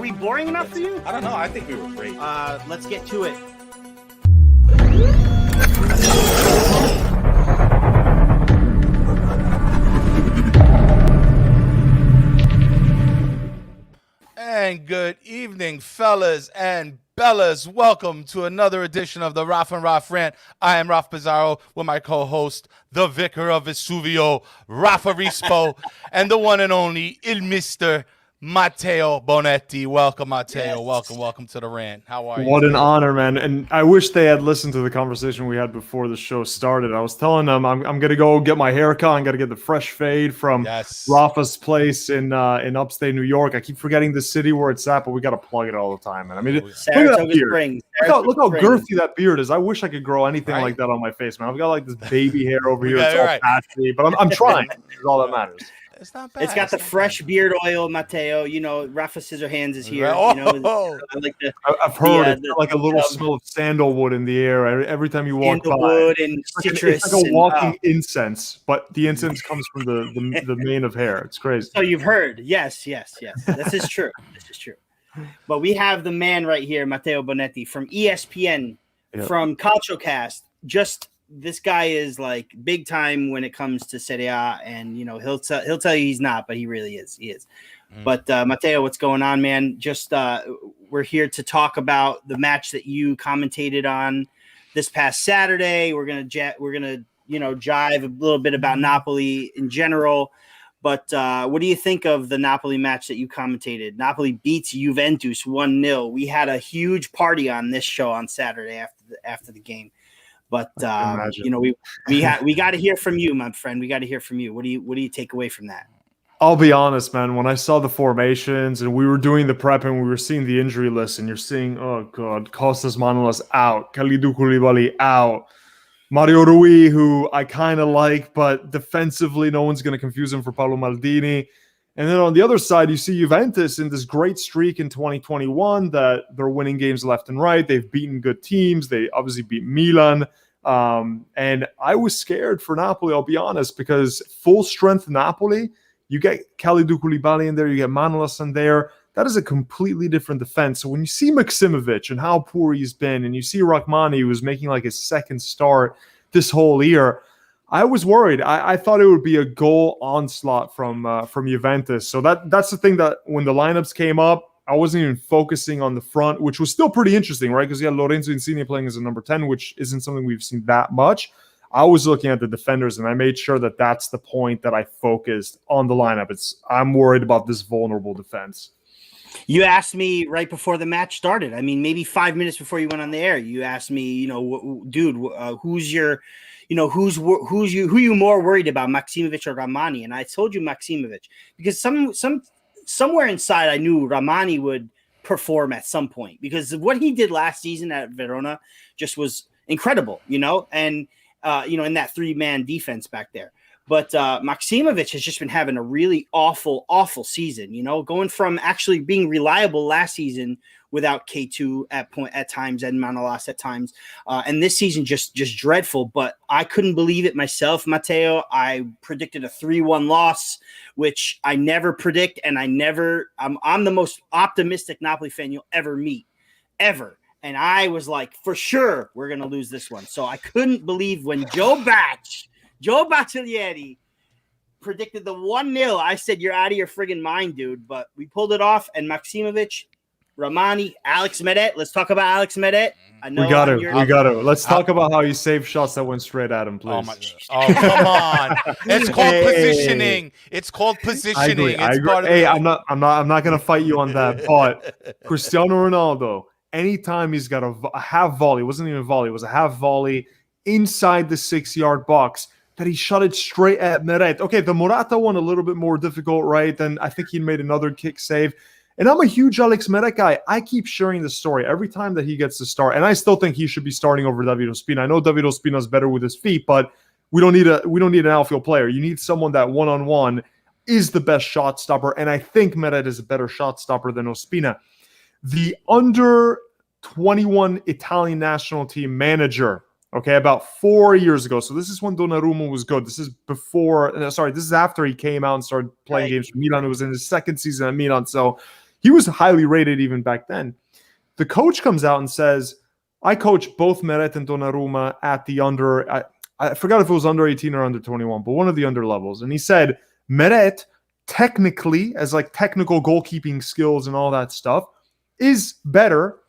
we boring enough for you? I don't know. I think we were great. Let's get to it. And good evening, fellas and bellas. Welcome to another edition of the Raf and Raf Rant. I am Raf Pizarro with my co-host, the Vicar of Vesuvio, Rafa Rispo, and the one and only Il Mr. Matteo Bonetti. Welcome, Matteo. Yes. Welcome to the Rant. How are you? What an honor, man. And I wish they had listened to the conversation we had before the show started. I was telling them I'm going to go get my hair cut. I'm going to get the fresh fade from Rafa's place in upstate New York. I keep forgetting the city where it's at, but we got to plug it all the time, man. I mean, look at that beard. Look how girthy that beard is. I wish I could grow anything like that on my face, man. I've got like this baby hair over here. It's all patchy, but I'm trying. It's all that matters. It's not bad. It's got the fresh beard oil, Matteo. You know, Rafa Scissorhands is here. Oh. You know, I've heard it's like a little smell of sandalwood in the air every time you walk by. Sandalwood and citrus. It's like a walking incense, but the incense comes from the mane of hair. It's crazy. So you've heard. Yes. This is true. But we have the man right here, Matteo Bonetti from ESPN, from CalcioCast. This guy is like big time when it comes to Serie A, and you know he'll tell you he's not, but he really is. He is. But Matteo, what's going on, man? We're here to talk about the match that you commentated on this past Saturday. We're gonna jive a little bit about Napoli in general. But what do you think of the Napoli match that you commentated? Napoli beats Juventus 1-0. We had a huge party on this show on Saturday after the game. But we got to hear from you, my friend. We got to hear from you. What do you take away from that? I'll be honest, man. When I saw the formations and we were doing the prep and we were seeing the injury list, and you're seeing, oh god, Kostas Manolas out, Kalidou Koulibaly out, Mario Rui, who I kind of like, but defensively, no one's going to confuse him for Paolo Maldini. And then on the other side, you see Juventus in this great streak in 2021 that they're winning games left and right. They've beaten good teams. They obviously beat Milan. And I was scared for Napoli, I'll be honest, because full strength Napoli, you get Kalidou Koulibaly in there, you get Manolas in there. That is a completely different defense. So when you see Maksimovic and how poor he's been, and you see Rachmani, who was making like his second start this whole year, I was worried. I thought it would be a goal onslaught from Juventus. So that's the thing, that when the lineups came up, I wasn't even focusing on the front, which was still pretty interesting, right? Because you had Lorenzo Insigne playing as a number 10, which isn't something we've seen that much. I was looking at the defenders, and I made sure that that's the point that I focused on the lineup. I'm worried about this vulnerable defense. You asked me right before the match started. I mean, maybe 5 minutes before you went on the air, you asked me, dude, who's who you more worried about, Maksimovic or Rachmani? And I told you Maksimovic because somewhere inside I knew Rachmani would perform at some point, because what he did last season at Verona just was incredible, and in that 3-man defense back there. But Maksimovic has just been having a really awful season, going from actually being reliable last season without K2 at times and Manolas at times. And this season just dreadful, but I couldn't believe it myself, Matteo. I predicted a 3-1 loss, which I never predict. And I'm the most optimistic Napoli fan you'll ever meet, ever. And I was like, for sure, we're going to lose this one. So I couldn't believe when Joe Battaglieri predicted the 1-0. I said, you're out of your friggin' mind, dude. But we pulled it off. And Maksimovic, Rachmani, Alex Meret. Let's talk about Alex Meret. I know we got to. Let's talk about how he saved shots that went straight at him, please. Oh come on! It's called positioning. It's called positioning. I agree. I'm not going to fight you on that. But Cristiano Ronaldo, anytime he's got a half volley, it wasn't even a volley, it was a half volley inside the 6-yard box, that he shot it straight at Meret. Okay, the Morata one a little bit more difficult, right? Then I think he made another kick save. And I'm a huge Alex Meret guy. I keep sharing the story every time that he gets to start, and I still think he should be starting over David Ospina. I know David Ospina is better with his feet, but we don't need an outfield player. You need someone that one-on-one is the best shot stopper, and I think Meret is a better shot stopper than Ospina. The under-21 Italian national team manager, okay, about 4 years ago. So this is when Donnarumma was good. This is this is after he came out and started playing games for Milan. It was in his second season at Milan. So he was highly rated even back then. The coach comes out and says, I coach both Meret and Donnarumma at the under, I forgot if it was under 18 or under 21, but one of the under levels. And he said, Meret, technically, as like technical goalkeeping skills and all that stuff, is better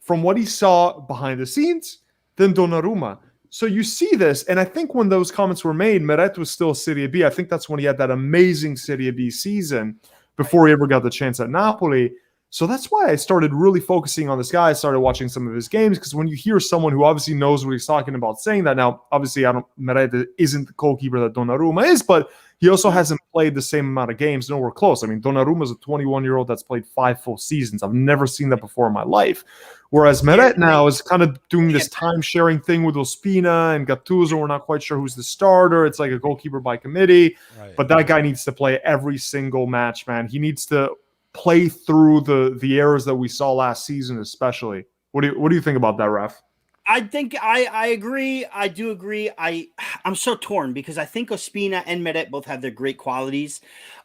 from what he saw behind the scenes than Donnarumma. So you see this, and I think when those comments were made, Meret was still Serie B. I think that's when he had that amazing Serie B season before he ever got the chance at Napoli. So that's why I started really focusing on this guy. I started watching some of his games, because when you hear someone who obviously knows what he's talking about saying that, now obviously Meret isn't the goalkeeper that Donnarumma is, but he also hasn't played the same amount of games, nowhere close. I mean, Donnarumma is a 21-year-old that's played 5 full seasons. I've never seen that before in my life. Whereas Meret now is kind of doing this time-sharing thing with Ospina and Gattuso. We're not quite sure who's the starter. It's like a goalkeeper by committee. Right. But that guy needs to play every single match, man. He needs to play through the errors that we saw last season, especially. What do you think about that, Ref? I think I agree. I do agree. I'm so torn because I think Ospina and Meret both have their great qualities.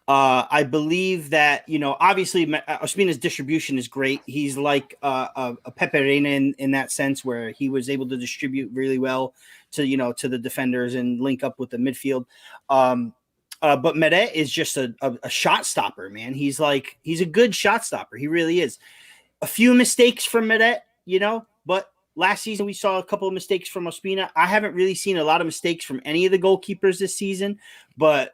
I believe that, obviously Ospina's distribution is great. He's like a Pepe Reina in that sense, where he was able to distribute really well to the defenders and link up with the midfield. But Meret is just a shot stopper, man. He's a good shot stopper. He really is. A few mistakes from Meret, but last season we saw a couple of mistakes from Ospina. I haven't really seen a lot of mistakes from any of the goalkeepers this season, but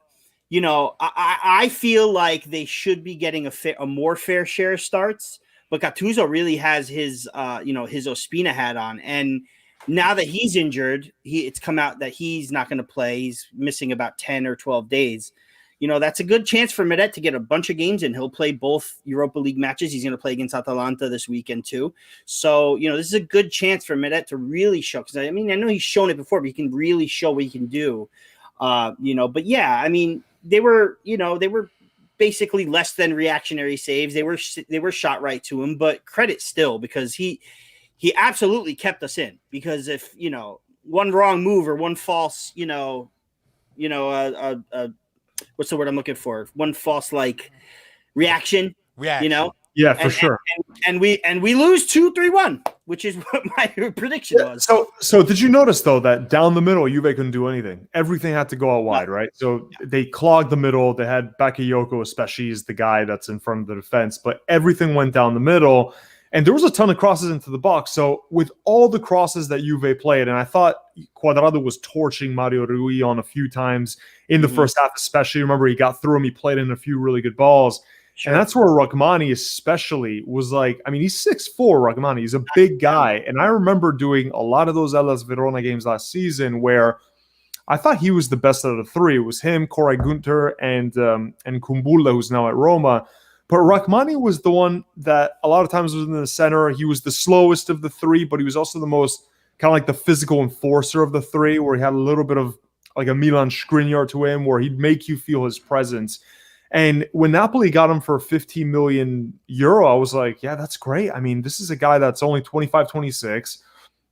I feel like they should be getting a more fair share of starts. But Gattuso really has his his Ospina hat on, and now that he's injured, it's come out that he's not going to play. He's missing about 10 or 12 days. That's a good chance for Meret to get a bunch of games in. He'll play both Europa League matches. He's going to play against Atalanta this weekend too. So, this is a good chance for Meret to really show. Because I know he's shown it before, but he can really show what he can do. But yeah, I mean, they were basically less than reactionary saves. They were shot right to him, but credit still, because he absolutely kept us in. Because if one wrong move or one false, what's the word I'm looking for? One false reaction. Yeah, for sure. And we lose 2-3-1, which is what my prediction was. So did you notice though that down the middle Juve couldn't do anything? Everything had to go out wide, right? So they clogged the middle. They had Bakayoko, especially, is the guy that's in front of the defense, but everything went down the middle. And there was a ton of crosses into the box. So with all the crosses that Juve played, and I thought Cuadrado was torching Mario Rui on a few times in the first half, especially. Remember, he got through him. He played in a few really good balls. Sure. And that's where Rachmani especially was he's 6'4", Rachmani. He's a big guy. And I remember doing a lot of those Hellas Verona games last season where I thought he was the best out of the three. It was him, Koray Gunter, and Kumbulla, who's now at Roma. But Rachmani was the one that a lot of times was in the center. He was the slowest of the three, but he was also the most kind of like the physical enforcer of the three, where he had a little bit of like a Milan Skriniar to him, where he'd make you feel his presence. And when Napoli got him for 15 million euro, I was like, yeah, that's great. I mean, this is a guy that's only 25, 26.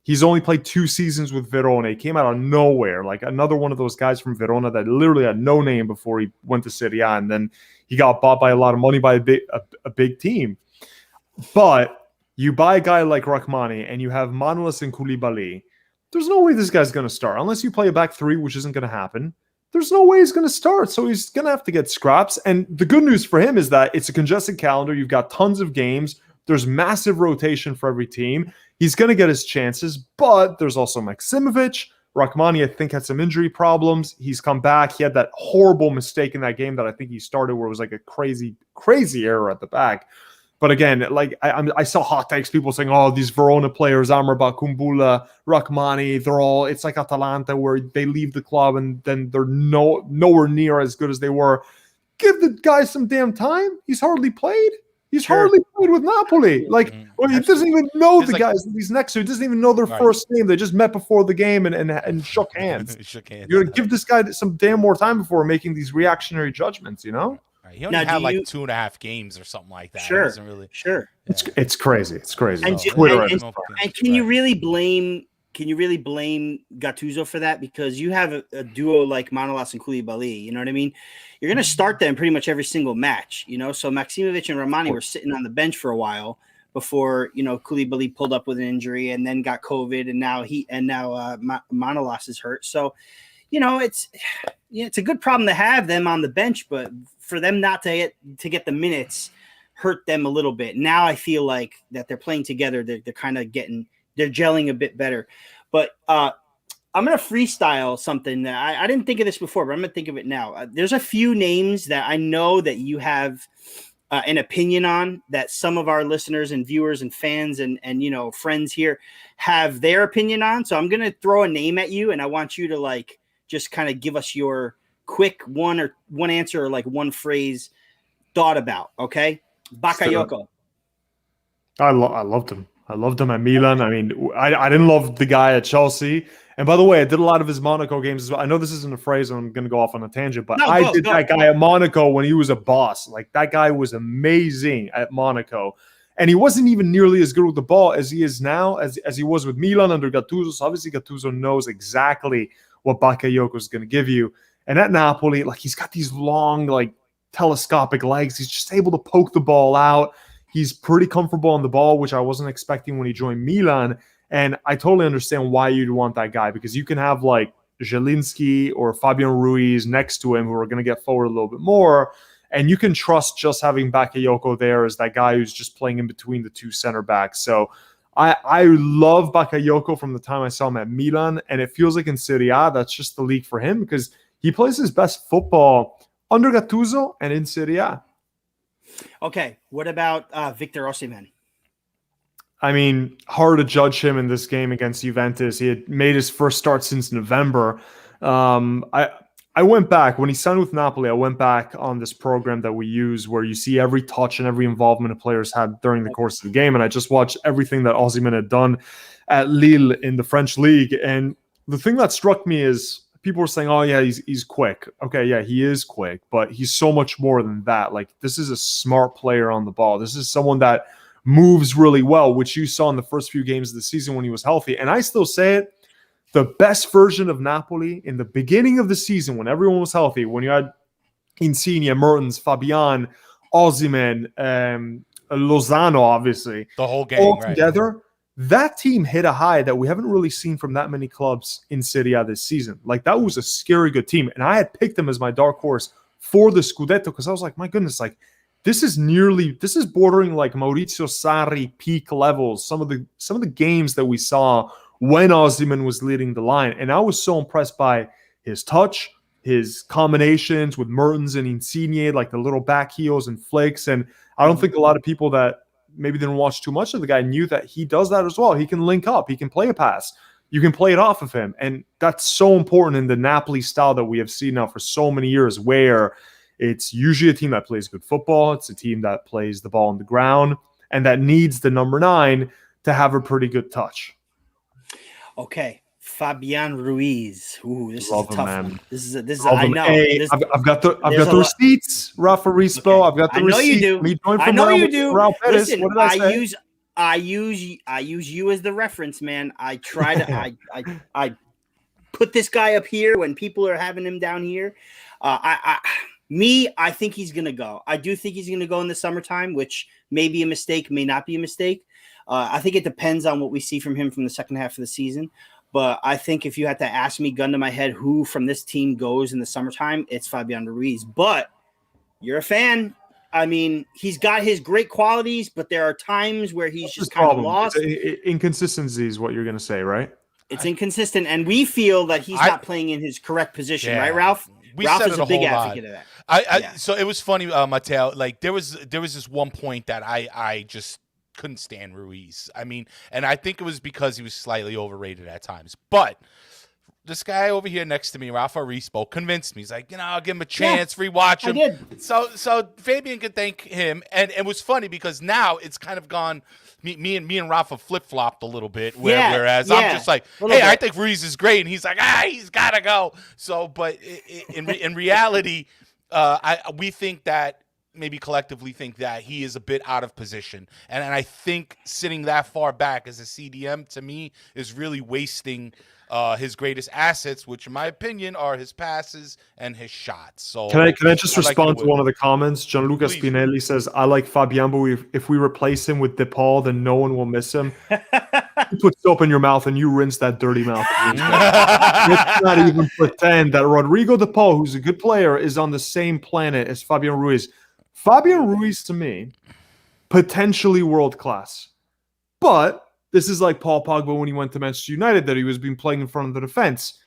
He's only played 2 seasons with Verona. He came out of nowhere, like another one of those guys from Verona that literally had no name before he went to Serie A, and then he got bought by a lot of money by a big team. But you buy a guy like Rachmani and you have Manolas and Koulibaly, there's no way this guy's going to start. Unless you play a back three, which isn't going to happen, there's no way he's going to start. So he's going to have to get scraps. And the good news for him is that it's a congested calendar. You've got tons of games. There's massive rotation for every team. He's going to get his chances, but there's also Maksimovic. Rachmani, I think, had some injury problems. He's come back. He had that horrible mistake in that game that I think he started where it was like a crazy, crazy error at the back. But again, I saw hot takes, people saying, oh, these Verona players, Amrabat, Kumbulla, Rachmani, it's like Atalanta where they leave the club and then they're nowhere near as good as they were. Give the guy some damn time. He's hardly played. He's hardly played with Napoli. He doesn't even know the guys that he's next to. He doesn't even know their first name. They just met before the game and shook hands. You're going to give this guy some damn more time before making these reactionary judgments, Right. He only had 2.5 games or something like that. Sure, it really, Sure. It's crazy. It's crazy. And can you really blame can you really blame Gattuso for that? Because you have a duo like Manolas and Koulibaly, you know what I mean? You're going to start them pretty much every single match, you know? So Maksimovic and Romani were sitting on the bench for a while before, you know, Koulibaly pulled up with an injury and then got COVID, and now Manolas is hurt. So, you know, it's a good problem to have them on the bench, but for them not to get the minutes hurt them a little bit. Now I feel like that they're playing together. They're kind of they're gelling a bit better. But I'm going to freestyle something that I didn't think of this before, but I'm going to think of it now. There's a few names that I know that you have an opinion on, that some of our listeners and viewers and fans and you know, friends here have their opinion on. So I'm going to throw a name at you, and I want you to like just kind of give us your quick one answer or like one phrase thought about. Okay. Bakayoko. I loved him. I loved him at Milan. I mean, I didn't love the guy at Chelsea. And by the way, I did a lot of his Monaco games as well. I know this isn't a phrase, and I'm going to go off on a tangent, but that guy at Monaco when he was a boss. Like, that guy was amazing at Monaco. And he wasn't even nearly as good with the ball as he is now, as he was with Milan under Gattuso. So obviously Gattuso knows exactly what Bakayoko is going to give you. And at Napoli, like, he's got these long, like, telescopic legs. He's just able to poke the ball out. He's pretty comfortable on the ball, which I wasn't expecting when he joined Milan. And I totally understand why you'd want that guy, because you can have like Zielinski or Fabian Ruiz next to him who are going to get forward a little bit more. And you can trust just having Bakayoko there as that guy who's just playing in between the two center backs. So I love Bakayoko from the time I saw him at Milan. And it feels like in Serie A, that's just the league for him, because he plays his best football under Gattuso and in Serie A. Okay, what about Victor Osimhen? I mean, hard to judge him in this game against Juventus. He had made his first start since November. I went back when he signed with Napoli. I went back on this program that we use where you see every touch and every involvement a players had during the course of the game, and I just watched everything that Osimhen had done at Lille in the French league. And the thing that struck me is, people were saying, oh, yeah, he's quick. Okay, yeah, he is quick, but he's so much more than that. Like, this is a smart player on the ball. This is someone that moves really well, which you saw in the first few games of the season when he was healthy. And I still say it, the best version of Napoli in the beginning of the season when everyone was healthy, when you had Insigne, Mertens, Fabian, Osimhen, Lozano, obviously. The whole game, all together. That team hit a high that we haven't really seen from that many clubs in Serie A this season. Like, that was a scary good team. And I had picked them as my dark horse for the Scudetto because I was like, my goodness, like, this is bordering like Maurizio Sarri peak levels. Some of the games that we saw when Osimhen was leading the line. And I was so impressed by his touch, his combinations with Mertens and Insigne, like the little back heels and flicks. And I don't think a lot of people that maybe didn't watch too much of the guy knew that he does that as well. He can link up. He can play a pass. You can play it off of him. And that's so important in the Napoli style that we have seen now for so many years, where it's usually a team that plays good football. It's a team that plays the ball on the ground and that needs the number 9 to have a pretty good touch. Okay. Fabian Ruiz. Ooh, this Love is a tough him, one. This is I know. Hey, I've got the receipts, Rafa Rispo. Okay. I've got the receipts. I know you do. Listen, what did I say? I use you as the reference, man. I try to I put this guy up here when people are having him down here. I think he's gonna go. I do think he's gonna go in the summertime, which may be a mistake, may not be a mistake. I think it depends on what we see from him from the second half of the season. But I think if you had to ask me, gun to my head, who from this team goes in the summertime, it's Fabian Ruiz. But you're a fan. I mean, he's got his great qualities, but there are times where he's just kind of lost. Inconsistency is what you're going to say, right? It's inconsistent, and we feel that he's not playing in his correct position, right, Ralph? Ralph is a big advocate of that. So it was funny, Matteo. Like there was this one point that I just couldn't stand Ruiz. I mean, and I think it was because he was slightly overrated at times. But this guy over here next to me, Rafa Rispo, convinced me. He's like, I'll give him a chance, rewatch him. I did. So Fabian could thank him. And it was funny because now it's kind of gone. Me and Rafa flip-flopped a little bit. Whereas I'm just like, hey, I think Ruiz is great. And he's like, he's got to go. So, but in reality, we think that maybe collectively think that he is a bit out of position. And I think sitting that far back as a CDM, to me, is really wasting his greatest assets, which in my opinion are his passes and his shots. So can I just respond to one of the the comments? Gianluca Please. Spinelli says, I like Fabian, but if we replace him with DePaul, then no one will miss him. You put soap in your mouth and you rinse that dirty mouth. Let's not even pretend that Rodrigo DePaul, who's a good player, is on the same planet as Fabian Ruiz. Fabian Ruiz, to me, potentially world class. But this is like Paul Pogba when he went to Manchester United, that he was being playing in front of the defense.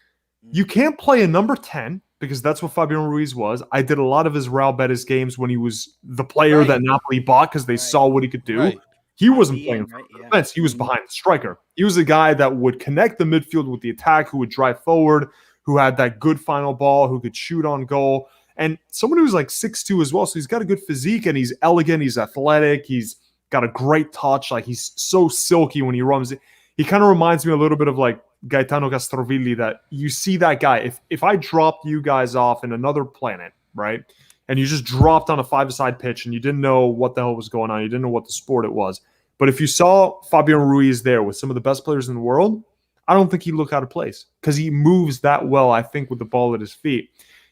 You can't play a number 10 because that's what Fabian Ruiz was. I did a lot of his Real Betis games when he was the player that Napoli bought because they saw what he could do. Right. He wasn't playing in front of the defense. He was behind the striker. He was a guy that would connect the midfield with the attack, who would drive forward, who had that good final ball, who could shoot on goal. And someone who's like 6'2" as well. So he's got a good physique and he's elegant. He's athletic. He's got a great touch. Like, he's so silky when he runs. He kind of reminds me a little bit of like Gaetano Castrovilli, that you see that guy. If I dropped you guys off in another planet, right, and you just dropped on a five-a-side pitch and you didn't know what the hell was going on, you didn't know what the sport it was, but if you saw Fabian Ruiz there with some of the best players in the world, I don't think he'd look out of place because he moves that well, I think, with the ball at his feet.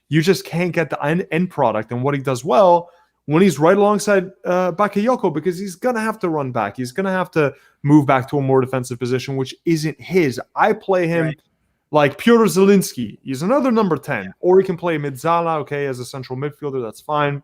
You just can't get the end product and what he does well when he's right alongside Bakayoko, because he's going to have to run back. He's going to have to move back to a more defensive position, which isn't his. I play him like Piotr Zielinski. He's another number 10. Or he can play Midzala, okay, as a central midfielder. That's fine.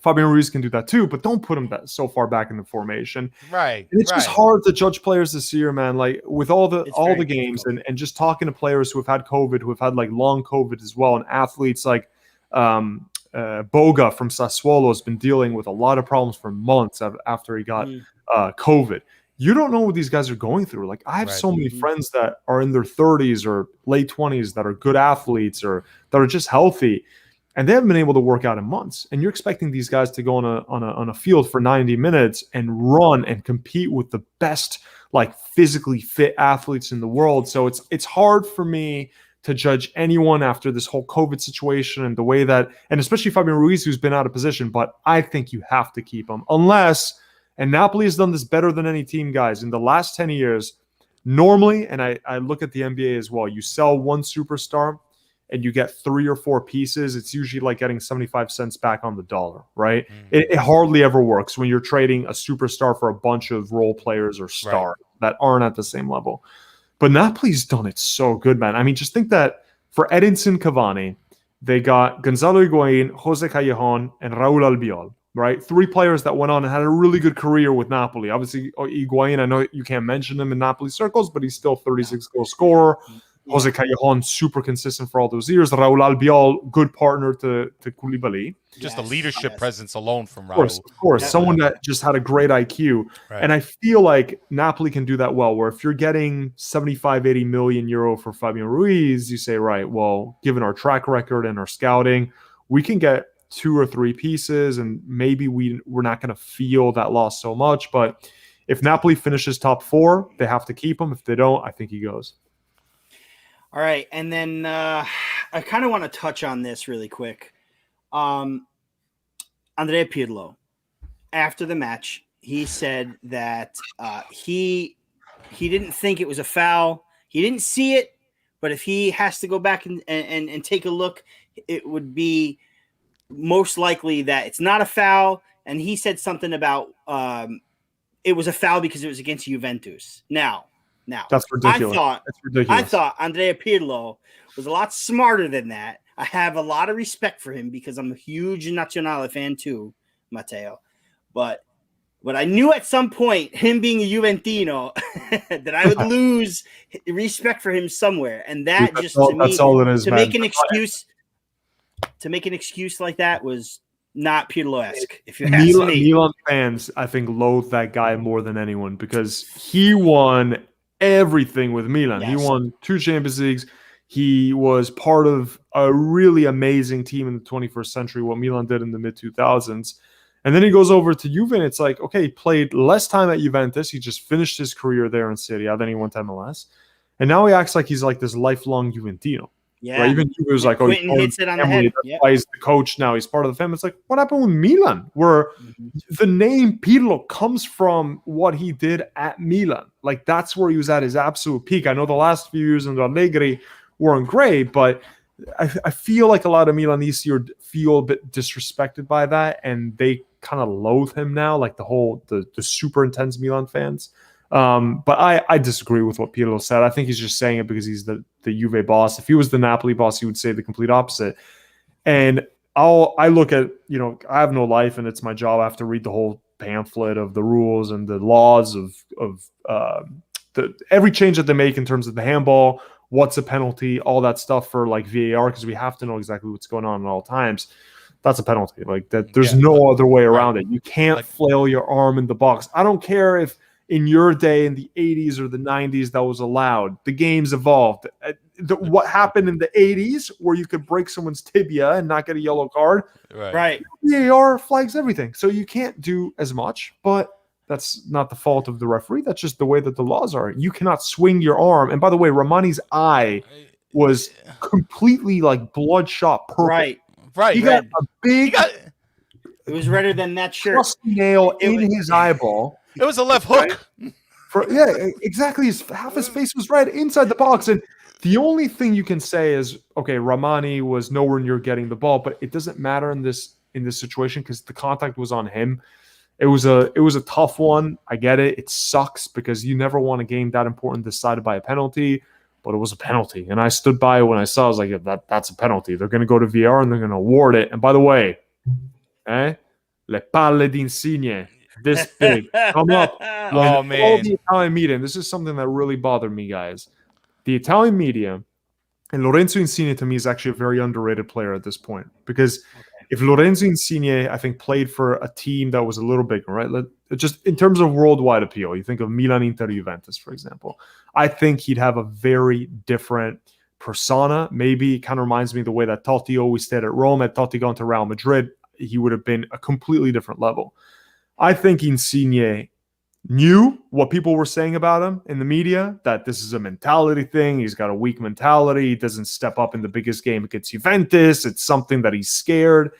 Fabian Ruiz can do that too, but don't put him that so far back in the formation. Right. And it's just hard to judge players this year, man. Like, with all the games and just talking to players who have had COVID, who have had like long COVID as well, and athletes like Boga from Sassuolo has been dealing with a lot of problems for months after he got COVID. You don't know what these guys are going through. Like, I have so many friends that are in their 30s or late 20s that are good athletes or that are just healthy, and they haven't been able to work out in months. And you're expecting these guys to go on a field for 90 minutes and run and compete with the best, like, physically fit athletes in the world. So it's hard for me to judge anyone after this whole COVID situation and the way that, and especially Fabian Ruiz, who's been out of position, but I think you have to keep him unless, and Napoli has done this better than any team, guys, in the last 10 years, normally, and I look at the NBA as well, you sell one superstar and you get 3 or 4 pieces, it's usually like getting 75 cents back on the dollar, right? It hardly ever works when you're trading a superstar for a bunch of role players or stars that aren't at the same level. But Napoli's done it so good, man. I mean, just think that for Edinson Cavani, they got Gonzalo Higuain, Jose Callejon, and Raul Albiol, right? 3 players that went on and had a really good career with Napoli. Obviously, Higuain, I know you can't mention him in Napoli circles, but he's still 36-goal scorer. Jose Callejon, super consistent for all those years. Raul Albiol, good partner to Koulibaly. Just the leadership presence alone from Raul. Of course. Someone that just had a great IQ. Right. And I feel like Napoli can do that well, where if you're getting 75, 80 million euro for Fabian Ruiz, you say, right, well, given our track record and our scouting, we can get 2 or 3 pieces, and maybe we're not going to feel that loss so much. But if Napoli finishes top 4, they have to keep him. If they don't, I think he goes. All right, and then I kind of want to touch on this really quick. Andrea Pirlo, after the match, he said that he didn't think it was a foul. He didn't see it, but if he has to go back and take a look, it would be most likely that it's not a foul. And he said something about it was a foul because it was against Juventus. Now, that's ridiculous. I thought Andrea Pirlo was a lot smarter than that. I have a lot of respect for him because I'm a huge Nazionale fan too, Matteo. But I knew at some point, him being a Juventino, that I would lose respect for him somewhere. And that to make an excuse like that was not Pirlo-esque, if you ask me. Milan fans, I think, loathe that guy more than anyone because he won everything with Milan. Yes. He won 2 Champions Leagues. He was part of a really amazing team in the 21st century, what Milan did in the mid-2000s. And then he goes over to Juve, and it's like, okay, he played less time at Juventus. He just finished his career there in Serie A. Then he went to MLS. And now he acts like he's like this lifelong Juventino. Yeah. Right? Even he was like, "Oh, Quentin hits it on the head." That's Yep. why he's the coach now. He's part of the family." It's like, what happened with Milan? Where the name Pirlo comes from what he did at Milan. Like that's where he was at his absolute peak. I know the last few years under Allegri weren't great, but I feel like a lot of Milanisti feel a bit disrespected by that, and they kind of loathe him now, like the super intense Milan fans. But I disagree with what Pirlo said. I think he's just saying it because he's the Juve boss. If he was the Napoli boss, he would say the complete opposite. And I look at, I have no life, and it's my job. I have to read the whole pamphlet of the rules and the laws of every change that they make in terms of the handball, what's a penalty, all that stuff for like VAR, because we have to know exactly what's going on at all times. That's a penalty. Like that, there's no other way around it. You can't flail your arm in the box. I don't care if in your day in the 80s or the 90s that was allowed. The game's evolved. What happened in the 80s where you could break someone's tibia and not get a yellow card, right? VAR flags everything. So you can't do as much, but that's not the fault of the referee. That's just the way that the laws are. You cannot swing your arm. And by the way, Romani's eye was completely like bloodshot purple. Right. He got a big... It was redder than that shirt. Nail in his eyeball. It was a left hook. Exactly. Half his face was red inside the box. And the only thing you can say is, okay, Romani was nowhere near getting the ball, but it doesn't matter in this situation because the contact was on him. It was a tough one. I get it. It sucks because you never want a game that important decided by a penalty, but it was a penalty. And I stood by it when I saw it. I was like, that's a penalty. They're going to go to VAR and they're going to award it. And by the way, le palle d'insigne, this big, come up. Oh, man. All the Italian media, and this is something that really bothered me, guys. The Italian media, and Lorenzo Insigne to me is actually a very underrated player at this point because if Lorenzo Insigne, I think, played for a team that was a little bigger, right? Just in terms of worldwide appeal, you think of Milan, Inter, Juventus, for example. I think he'd have a very different persona. Maybe it kind of reminds me of the way that Totti always stayed at Rome. Had Totti gone to Real Madrid, he would have been a completely different level. I think Insigne knew what people were saying about him in the media, that this is a mentality thing. He's got a weak mentality. He doesn't step up in the biggest game against Juventus. It's something that he's scared.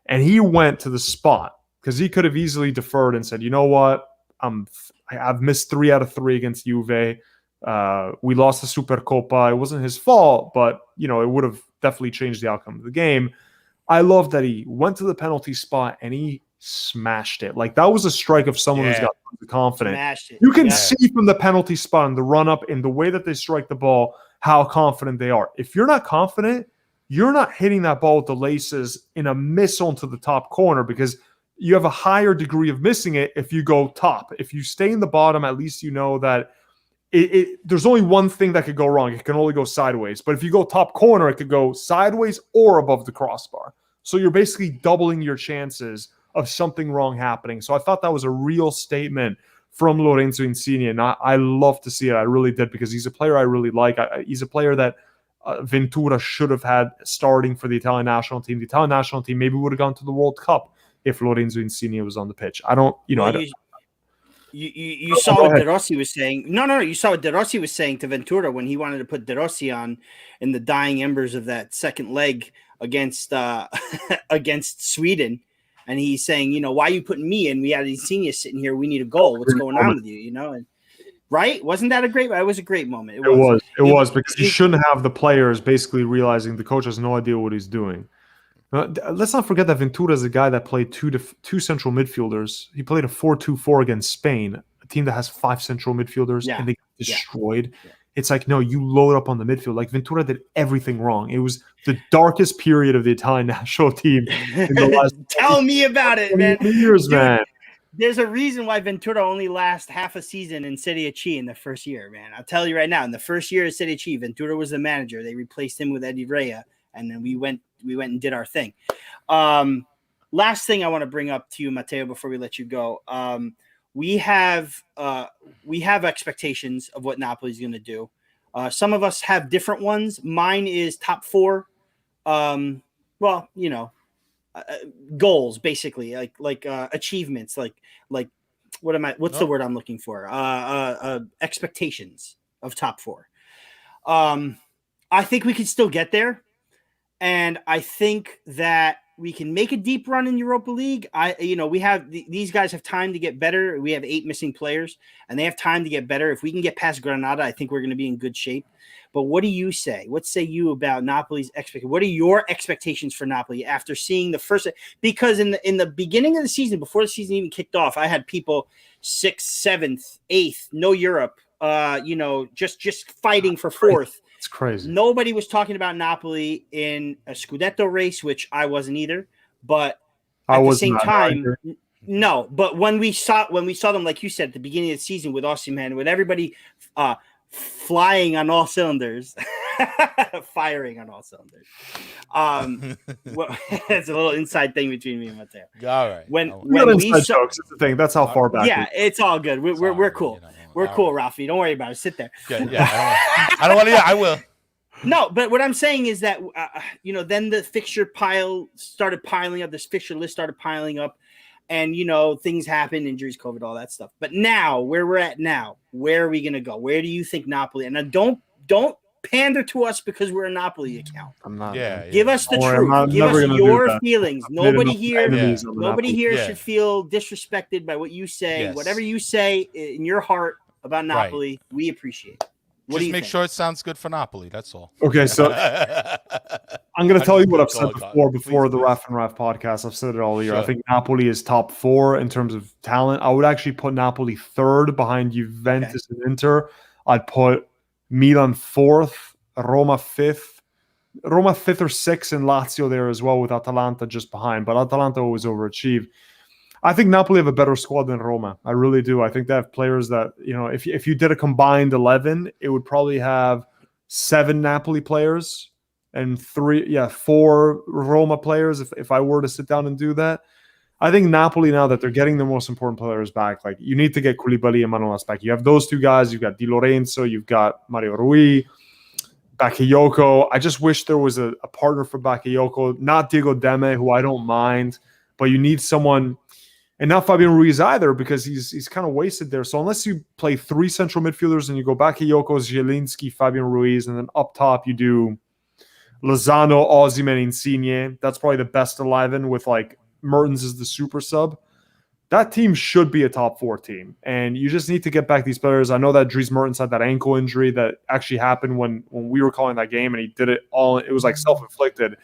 And he went to the spot because he could have easily deferred and said, you know what? I've missed 3 out of 3 against Juve. We lost the Supercoppa. It wasn't his fault, but, it would have definitely changed the outcome of the game. I love that he went to the penalty spot and he smashed it. Like that was a strike of someone who's got confidence. You can see from the penalty spot and the run up in the way that they strike the ball how confident they are. If you're not confident, you're not hitting that ball with the laces in a miss onto the top corner because you have a higher degree of missing it if you go top. If you stay in the bottom, at least you know that there's only one thing that could go wrong. It can only go sideways. But if you go top corner, it could go sideways or above the crossbar. So you're basically doubling your chances of something wrong happening. So I thought that was a real statement from Lorenzo Insigne, and I love to see it. I really did because he's a player I really like. He's a player that Ventura should have had starting for the Italian national team. The Italian national team maybe would have gone to the World Cup if Lorenzo Insigne was on the pitch. You saw what De Rossi was saying. No. You saw what De Rossi was saying to Ventura when he wanted to put De Rossi on in the dying embers of that second leg against Sweden. And he's saying, why are you putting me in? We had Insigne sitting here. We need a goal. What's going on with you? And right? Wasn't that a great? It was a great moment. It was because you shouldn't have the players basically realizing the coach has no idea what he's doing. Let's not forget that Ventura is a guy that played two central midfielders. He played a 4-2-4 against Spain, a team that has 5 central midfielders, and they got destroyed. Yeah. It's like, no, you load up on the midfield. Like Ventura did everything wrong. It was the darkest period of the Italian national team in the last Tell me about it, man. Years, man. There's a reason why Ventura only lasts half a season in Serie C in the first year, man. I'll tell you right now, in the first year of Serie C, Ventura was the manager. They replaced him with Eddie Rea, and then we went and did our thing. Last thing I want to bring up to you, Matteo, before we let you go. We have expectations of what Napoli is going to do. Some of us have different ones. Mine is top 4. Goals basically, like achievements, like what's the word I'm looking for? Expectations of top 4. I think we can still get there. And I think that we can make a deep run in Europa League. These guys have time to get better. We have 8 missing players, and they have time to get better. If we can get past Granada, I think we're going to be in good shape. But what do you say? What say you about Napoli's expectations? What are your expectations for Napoli after seeing the first? Because in the beginning of the season, before the season even kicked off, I had people 6th, 7th, 8th, no Europe. Just fighting for 4th. It's crazy. Nobody was talking about Napoli in a Scudetto race, which I wasn't either. But at the same time, no. But when we saw them, like you said, at the beginning of the season with Osimhen, with everybody flying on all cylinders, firing on all cylinders. It's a little inside thing between me and Matteo. All right. When we saw jokes, it's the thing. That's how far back. Yeah, it's all good. We're cool. We're cool, Rafi. Don't worry about it. Sit there. Yeah. I don't want to. Yeah, I will. No, but what I'm saying is that then the fixture started piling up. This fixture list started piling up, and things happen, injuries, COVID, all that stuff. But now, where we're at now, where are we gonna go? Where do you think Napoli? And don't pander to us because we're a Napoli account. I'm not. Yeah. Give us the truth. Give us your feelings. Nobody here should feel disrespected by what you say. Yes. Whatever you say in your heart about Napoli, we appreciate. Just make sure it sounds good for Napoli. That's all. Okay, so I'm going to tell you what I've said before the Raf and Raf podcast. I've said it all year. Sure. I think Napoli is top 4 in terms of talent. I would actually put Napoli 3rd behind Juventus and Inter. I'd put Milan 4th, Roma 5th or 6th, and Lazio there as well, with Atalanta just behind. But Atalanta always overachieve. I think Napoli have a better squad than Roma. I really do. I think they have players that, if you did a combined 11, it would probably have 7 Napoli players and 4 Roma players if I were to sit down and do that. I think Napoli, now that they're getting the most important players back, like, you need to get Koulibaly and Manolas back. You have those 2 guys. You've got Di Lorenzo. You've got Mario Rui, Bakayoko. I just wish there was a partner for Bakayoko, not Diego Demme, who I don't mind, but you need someone. And not Fabian Ruiz either, because he's kind of wasted there. So unless you play 3 central midfielders and you go Bakayoko, Zielinski, Fabian Ruiz, and then up top you do Lozano, Osimhen, Insigne. That's probably the best 11 with like Mertens as the super sub. That team should be a top 4 team. And you just need to get back these players. I know that Dries Mertens had that ankle injury that actually happened when we were calling that game, and he did it all. It was like self-inflicted.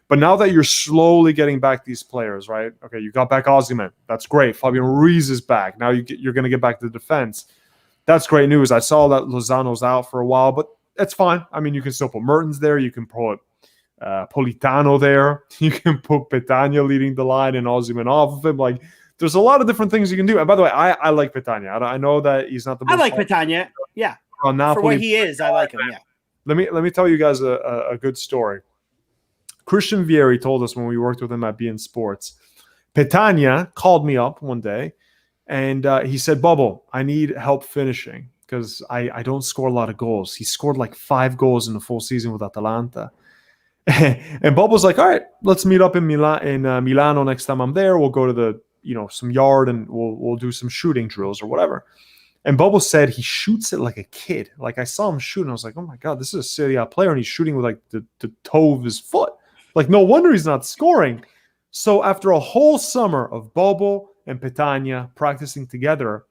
But now that you're slowly getting back these players, right? Okay, you got back Osimhen. That's great. Fabian Ruiz is back. Now you're going to get back to the defense. That's great news. I saw that Lozano's out for a while, but that's fine. I mean, you can still put Mertens there. You can put Politano there. You can put Petagna leading the line and Osimhen off of him. Like, there's a lot of different things you can do. And by the way, I like Petagna. I know that he's not the most. I like Petagna. Yeah. For what he is, I like him. Yeah. Let me tell you guys a good story. Christian Vieri told us when we worked with him at beIN Sports, Petagna called me up one day and he said, Bubble, I need help finishing because I don't score a lot of goals. He scored like 5 goals in the full season with Atalanta. And Bubble's like, all right, let's meet up in Milano next time I'm there. We'll go to some yard and we'll do some shooting drills or whatever. And Bubble said he shoots it like a kid. Like, I saw him shoot and I was like, oh my God, this is a Serie A player, and he's shooting with like the toe of his foot. Like, no wonder he's not scoring. So after a whole summer of Bobo and Petagna practicing together,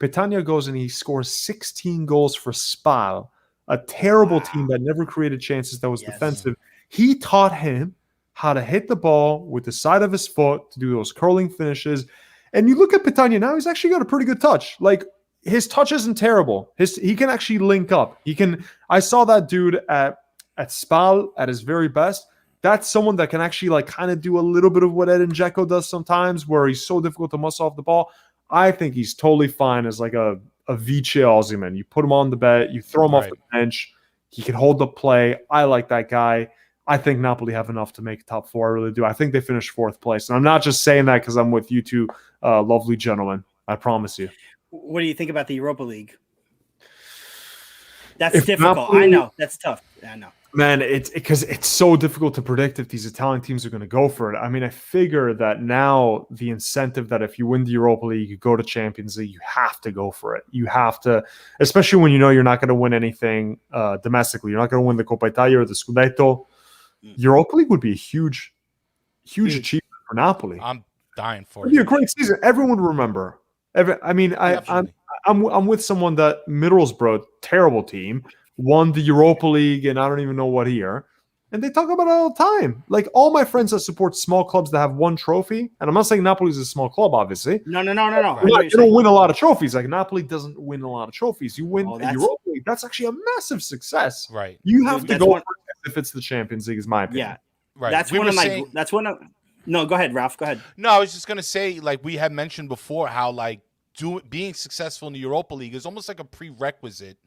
Petagna goes and he scores 16 goals for Spal, a terrible team that never created chances, that was defensive. He taught him how to hit the ball with the side of his foot to do those curling finishes. And you look at Petagna now, he's actually got a pretty good touch. Like, his touch isn't terrible. He can actually link up. I saw that dude at Spal at his very best. That's someone that can actually like kind of do a little bit of what Edin Dzeko does sometimes, where he's so difficult to muscle off the ball. I think he's totally fine as like a Vice Osimhen. You put him on the bench, you throw him off the bench, he can hold the play. I like that guy. I think Napoli have enough to make top 4. I really do. I think they finished 4th place. And I'm not just saying that because I'm with you 2 lovely gentlemen. I promise you. What do you think about the Europa League? That's difficult. I know. That's tough. I know. Man, it's because it's so difficult to predict if these Italian teams are going to go for it. I mean, I figure that now the incentive that if you win the Europa League, you go to Champions League, you have to go for it. You have to, especially when you know you're not going to win anything domestically. You're not going to win the Coppa Italia or the Scudetto. Europa League would be a huge achievement for Napoli. I'm dying for it. It'd be a great season. Everyone would remember. I'm with someone that Middlesbrough, terrible team, won the Europa League and I don't even know what year. And they talk about it all the time. Like all my friends that support small clubs that have one trophy, and I'm not saying Napoli is a small club, obviously. No. You don't win a lot of trophies. Like Napoli doesn't win a lot of trophies. You win the Europa League. That's actually a massive success. Right. You have to go for it if it's the Champions League, is my opinion. Yeah. Right. No, go ahead, Ralph. Go ahead. No, I was just gonna say, like we had mentioned before, how like being successful in the Europa League is almost like a prerequisite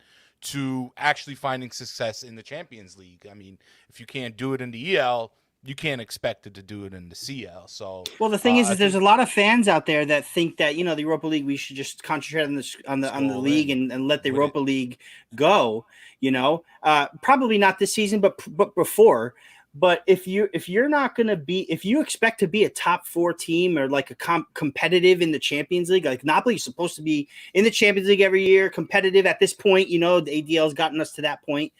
to actually finding success in the Champions League. I mean, if you can't do it in the EL, you can't expect it to do it in the CL. So, well, the thing is there's a lot of fans out there that think that the Europa League, we should just concentrate on the league and let the Europa League go. Probably not this season, but before. But if you expect to be a top 4 team or like a competitive in the Champions League, like Napoli is supposed to be in the Champions League every year, competitive at this point. The ADL has gotten us to that point.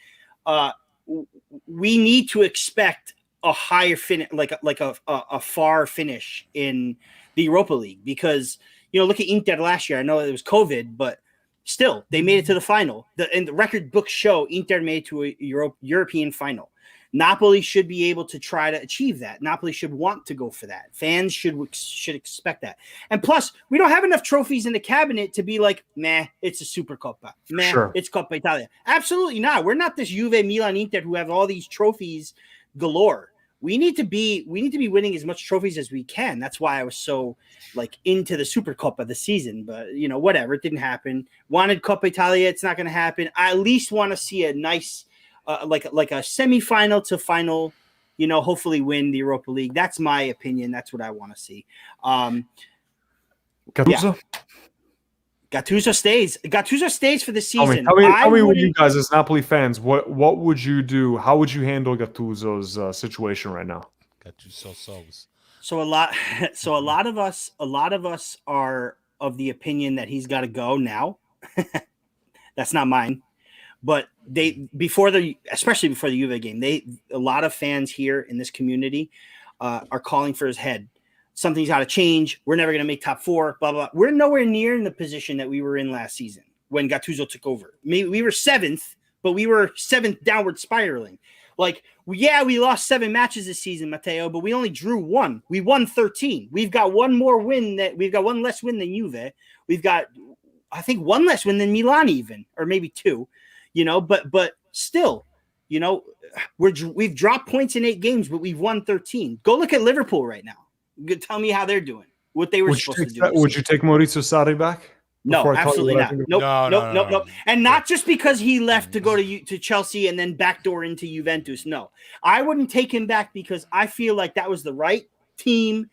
We need to expect a higher finish, like a far finish in the Europa League, because look at Inter last year. I know it was COVID, but still they made it to the final. And the record books show Inter made it to a European final. Napoli should be able to try to achieve that. Napoli should want to go for that. Fans should expect that. And plus, we don't have enough trophies in the cabinet to be like, meh, it's a Supercoppa. Meh, sure. It's Coppa Italia. Absolutely not. We're not this Juve, Milan, Inter who have all these trophies galore. We need to be winning as much trophies as we can. That's why I was so into the Supercoppa this season. But whatever, it didn't happen. Wanted Coppa Italia, it's not going to happen. I at least want to see a nice like a semifinal to final, hopefully win the Europa League. That's my opinion. That's what I want to see. Gattuso? Yeah. Gattuso stays. Gattuso stays for the season. Tell me what you guys as Napoli fans, what would you do? How would you handle Gattuso's situation right now? Gattuso souls. So a lot of us are of the opinion that he's got to go now. That's not mine. But especially before the Juve game, a lot of fans here in this community are calling for his head. Something's got to change. We're never going to make top 4, blah, blah. We're nowhere near in the position that we were in last season when Gattuso took over. Maybe we were 7th, but we were 7th downward spiraling. We lost 7 matches this season, Matteo, but we only drew 1. We won 13. We've got one less win than Juve. We've got, I think, 1 less win than Milan even, or maybe 2. But still, we've dropped points in 8 games, but we've won 13. Go look at Liverpool right now. Tell me how they're doing. What they were supposed to do. Would you take Maurizio Sarri back? No, absolutely not. Nope. And not just because he left to go to Chelsea and then backdoor into Juventus. No, I wouldn't take him back because I feel like that was the right team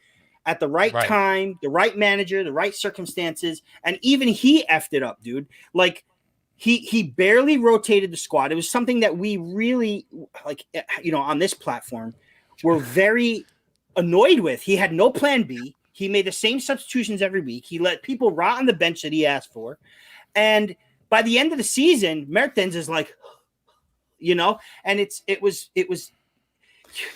at the right time, the right manager, the right circumstances, and even he effed it up, dude. He barely rotated the squad. It was something that we really on this platform were very annoyed with. He had no plan B. He made the same substitutions every week. He let people rot on the bench that he asked for. And by the end of the season, Mertens is and it was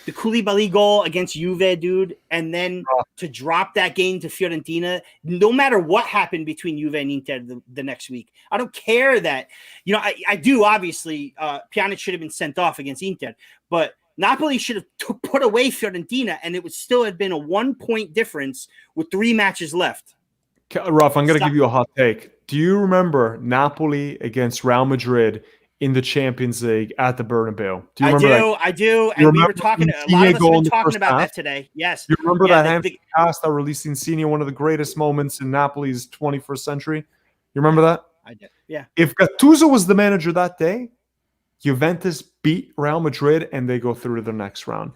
the Koulibaly goal against Juve, dude, and then to drop that game to Fiorentina, no matter what happened between Juve and Inter the next week. I don't care that, I do, obviously, Pjanic should have been sent off against Inter, but Napoli should have put away Fiorentina, and it would still have been a 1-point difference with 3 matches left. Ralph, I'm going to give you a hot take. Do you remember Napoli against Real Madrid in the Champions League at the Bernabeu? Do you remember that? I do. And we were talking, a lot of us have been talking about that today. Yes. You remember that hamstring pass that released Insigne, one of the greatest moments in Napoli's 21st century? You remember that? I did. Yeah. If Gattuso was the manager that day, Juventus beat Real Madrid and they go through to the next round.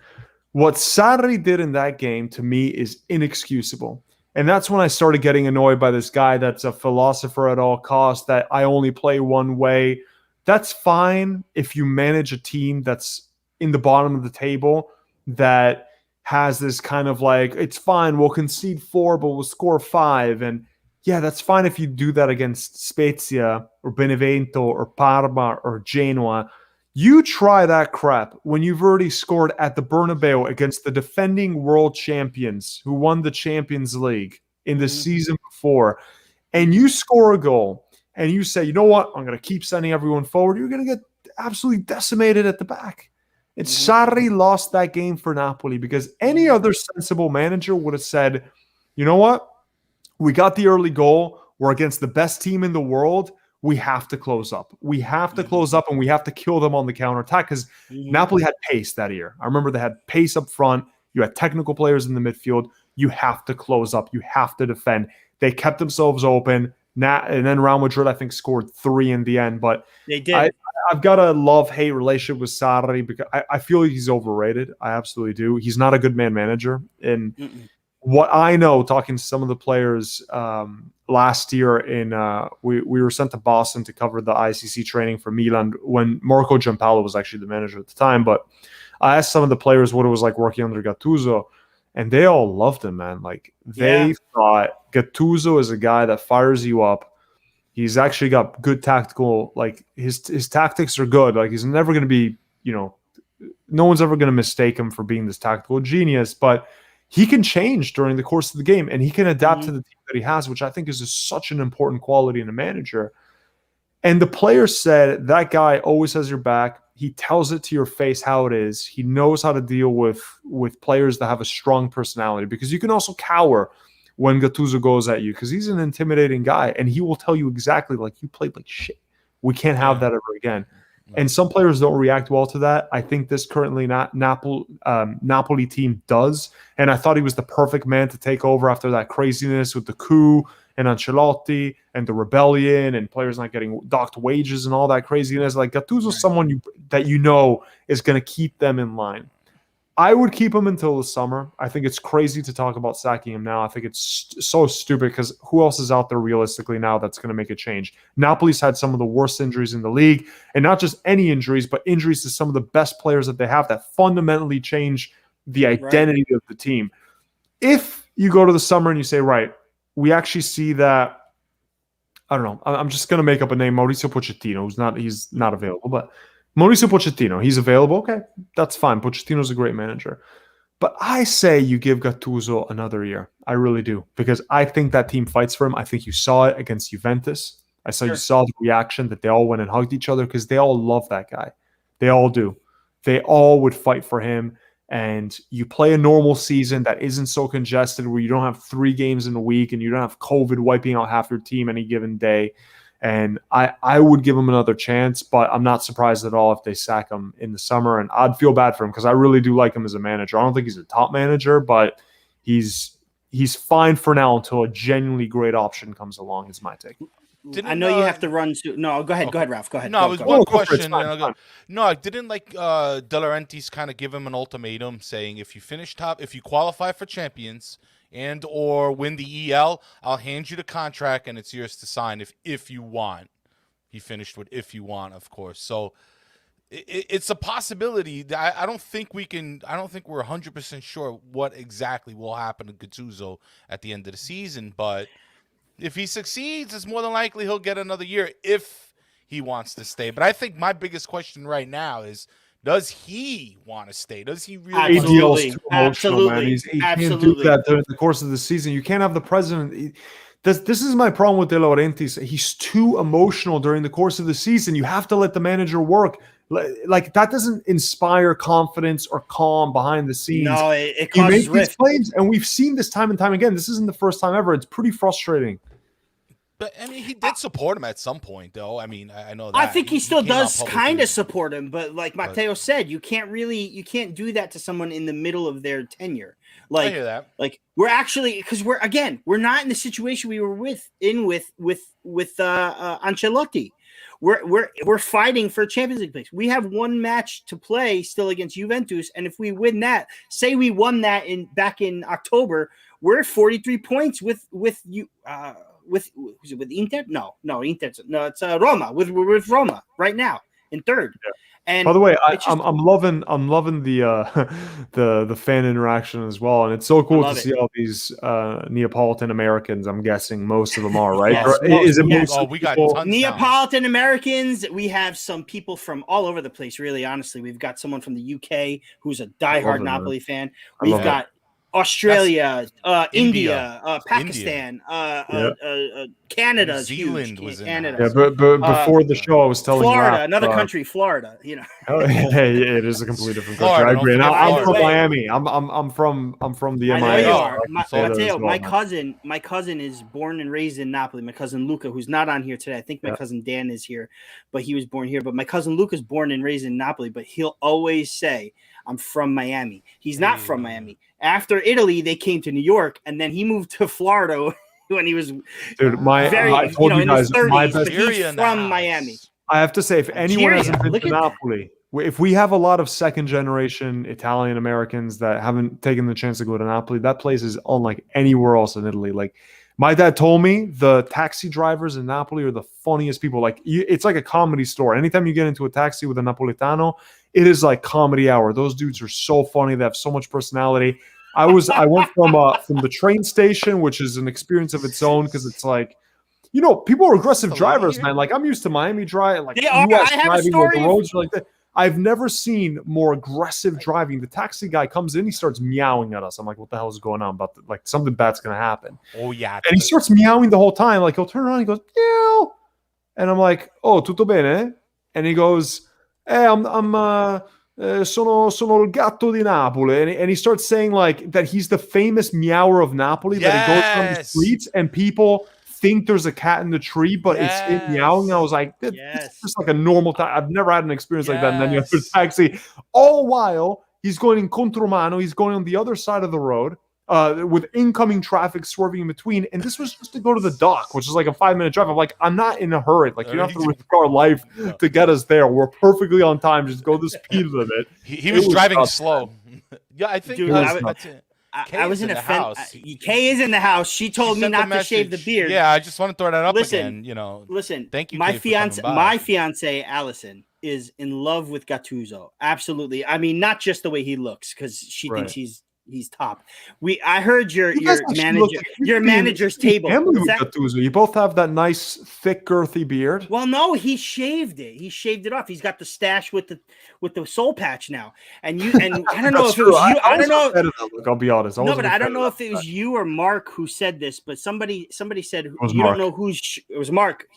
What Sarri did in that game, to me, is inexcusable. And that's when I started getting annoyed by this guy that's a philosopher at all costs, that I only play one way. That's fine if you manage a team that's in the bottom of the table that has this kind of like, it's fine, we'll concede 4, but we'll score 5. And yeah, that's fine if you do that against Spezia or Benevento or Parma or Genoa. You try that crap when you've already scored at the Bernabeu against the defending world champions who won the Champions League in the season before, and you score a goal and you say, you know what, I'm going to keep sending everyone forward. You're going to get absolutely decimated at the back. And Sarri lost that game for Napoli because any other sensible manager would have said, you know what, we got the early goal. We're against the best team in the world. We have to close up. We have to close up, and we have to kill them on the counterattack because Napoli had pace that year. I remember they had pace up front. You had technical players in the midfield. You have to close up. You have to defend. They kept themselves open. And then Real Madrid, I think, scored 3 in the end. But they did. I've got a love-hate relationship with Sarri because I feel like he's overrated. I absolutely do. He's not a good man-manager. And what I know, talking to some of the players last year, we were sent to Boston to cover the ICC training for Milan when Marco Giampaolo was actually the manager at the time. But I asked some of the players what it was like working under Gattuso, and they all loved him, man. Like they thought Gattuso is a guy that fires you up. He's actually got good tactical, like his tactics are good. Like he's never going to be, no one's ever going to mistake him for being this tactical genius, but he can change during the course of the game and he can adapt to the team that he has, which I think is such an important quality in a manager. And the players said that guy always has your back. He tells it to your face how it is. He knows how to deal with players that have a strong personality, because you can also cower when Gattuso goes at you because he's an intimidating guy and he will tell you exactly, like, you played like shit. We can't have that ever again. And some players don't react well to that. I think this currently Napoli team does. And I thought he was the perfect man to take over after that craziness with the coup and Ancelotti and the rebellion and players not getting docked wages and all that craziness. Like Gattuso is someone that is going to keep them in line. I would keep him until the summer. I think it's crazy to talk about sacking him now. I think it's so stupid because who else is out there realistically now that's going to make a change? Napoli's had some of the worst injuries in the league, and not just any injuries, but injuries to some of the best players that they have that fundamentally change the identity of the team. If you go to the summer and you say, right, we actually see that, I don't know, I'm just going to make up a name, Mauricio Pochettino, he's not available, but Mauricio Pochettino, he's available. Okay, that's fine. Pochettino's a great manager. But I say you give Gattuso another year. I really do. Because I think that team fights for him. I think you saw it against Juventus. You saw the reaction that they all went and hugged each other because they all love that guy. They all do. They all would fight for him. And you play a normal season that isn't so congested where you don't have 3 games in a week and you don't have COVID wiping out half your team any given day. And I would give him another chance, but I'm not surprised at all if they sack him in the summer. And I'd feel bad for him because I really do like him as a manager. I don't think he's a top manager, but he's fine for now until a genuinely great option comes along, is my take. I know you have to run to. No, go ahead. Okay. Go ahead, Ralph. Go ahead. No, it was one question. I didn't like De Laurentiis kind of give him an ultimatum saying if you qualify for Champions and or win the EL, I'll hand you the contract and it's yours to sign if you want. He finished with if you want, of course. So it's a possibility. I don't think we're 100% sure what exactly will happen to Gattuso at the end of the season, but if he succeeds, it's more than likely he'll get another year if he wants to stay. But I think my biggest question right now is, does he want to stay? Does he really want to stay? Absolutely. He can't do that during the course of the season. You can't have the president. This is my problem with De Laurentiis. He's too emotional during the course of the season. You have to let the manager work. Like that doesn't inspire confidence or calm behind the scenes. No, it causes rift. These claims, and we've seen this time and time again. This isn't the first time ever. It's pretty frustrating. But, I mean, he did support him at some point, though. I mean, I know that. I think he still does kind of support him, but like Matteo said, you can't do that to someone in the middle of their tenure. Like, I hear that. Like, we're actually, because we're not in the situation we were with Ancelotti. We're fighting for a Champions League place. We have one match to play still against Juventus, and if we win that, say we won that back in October, we're 43 points with who's it with Inter? No, Inter. No, it's Roma with Roma right now in third. Yeah. And by the way, just, I'm loving the the fan interaction as well, and it's so cool to see all these Neapolitan Americans. I'm guessing most of them are, right? Yes, Is it yes. Oh, we got people? tons Neapolitan Americans. We have some people from all over the place. Really, honestly, we've got someone from the UK who's a diehard Napoli fan. We've got Australia, India, Pakistan, Canada, New Zealand huge. was in Canada. Yeah, but before the show, I was telling Florida, Raph, another country, Florida. You know, it is a completely different country. Florida, I agree. And I'm from Florida. Miami. I'm from the I know MIA. you are. Matteo, my cousin is born and raised in Napoli. My cousin Luca, who's not on here today. I think my cousin Dan is here, but he was born here. But my cousin Luca's born and raised in Napoli, but he'll always say, I'm from Miami. He's not from Miami. After Italy, they came to New York, and then he moved to Florida when he was dude. I told you guys, in his 30s, but he's from Miami. I have to say, if anyone hasn't been to Napoli, if we have a lot of second-generation Italian Americans that haven't taken the chance to go to Napoli, that place is unlike anywhere else in Italy. Like, my dad told me the taxi drivers in Napoli are the funniest people. Like, it's like a comedy store. Anytime you get into a taxi with a Napolitano, it is like comedy hour. Those dudes are so funny. They have so much personality. I went from the train station, which is an experience of its own, because it's like, people are aggressive drivers, man. Like, I'm used to Miami drive, like US driving where the roads are like that. I've never seen more aggressive driving. The taxi guy comes in, he starts meowing at us. I'm like, what the hell is going on? Like something bad's gonna happen. Oh yeah. And he starts meowing the whole time. Like, he'll turn around, and he goes, meow. And I'm like, oh, tutto bene? And he goes, sono il gatto di Napoli. And he starts saying like that he's the famous meower of Napoli, that he goes on the streets and people think there's a cat in the tree, but it's him meowing. I was like, this is just like a normal time. I've never had an experience like that. And then you have the taxi. All while he's going in contromano, he's going on the other side of the road with incoming traffic swerving in between. And this was just to go to the dock, which is like a 5-minute drive. I'm like, I'm not in a hurry. Like, you don't have to risk our life to get us there. We're perfectly on time. Just go the speed limit. He was driving slow. Yeah, I think I was in a house. Kay is in the house. She told me not to shave the beard. Yeah, I just want to throw that up again. Listen. Thank you. My fiance, Allison, is in love with Gattuso. Absolutely. I mean, not just the way he looks, because she thinks he's top. I heard your manager's table. You both have that nice, thick, girthy beard. Well, no, he shaved it. He shaved it off. He's got the stash with the soul patch now. And I don't know if it was you. I don't know. I'll be honest. No, but I don't know if it was you or Mark who said this. But somebody said you don't know who's. It was Mark.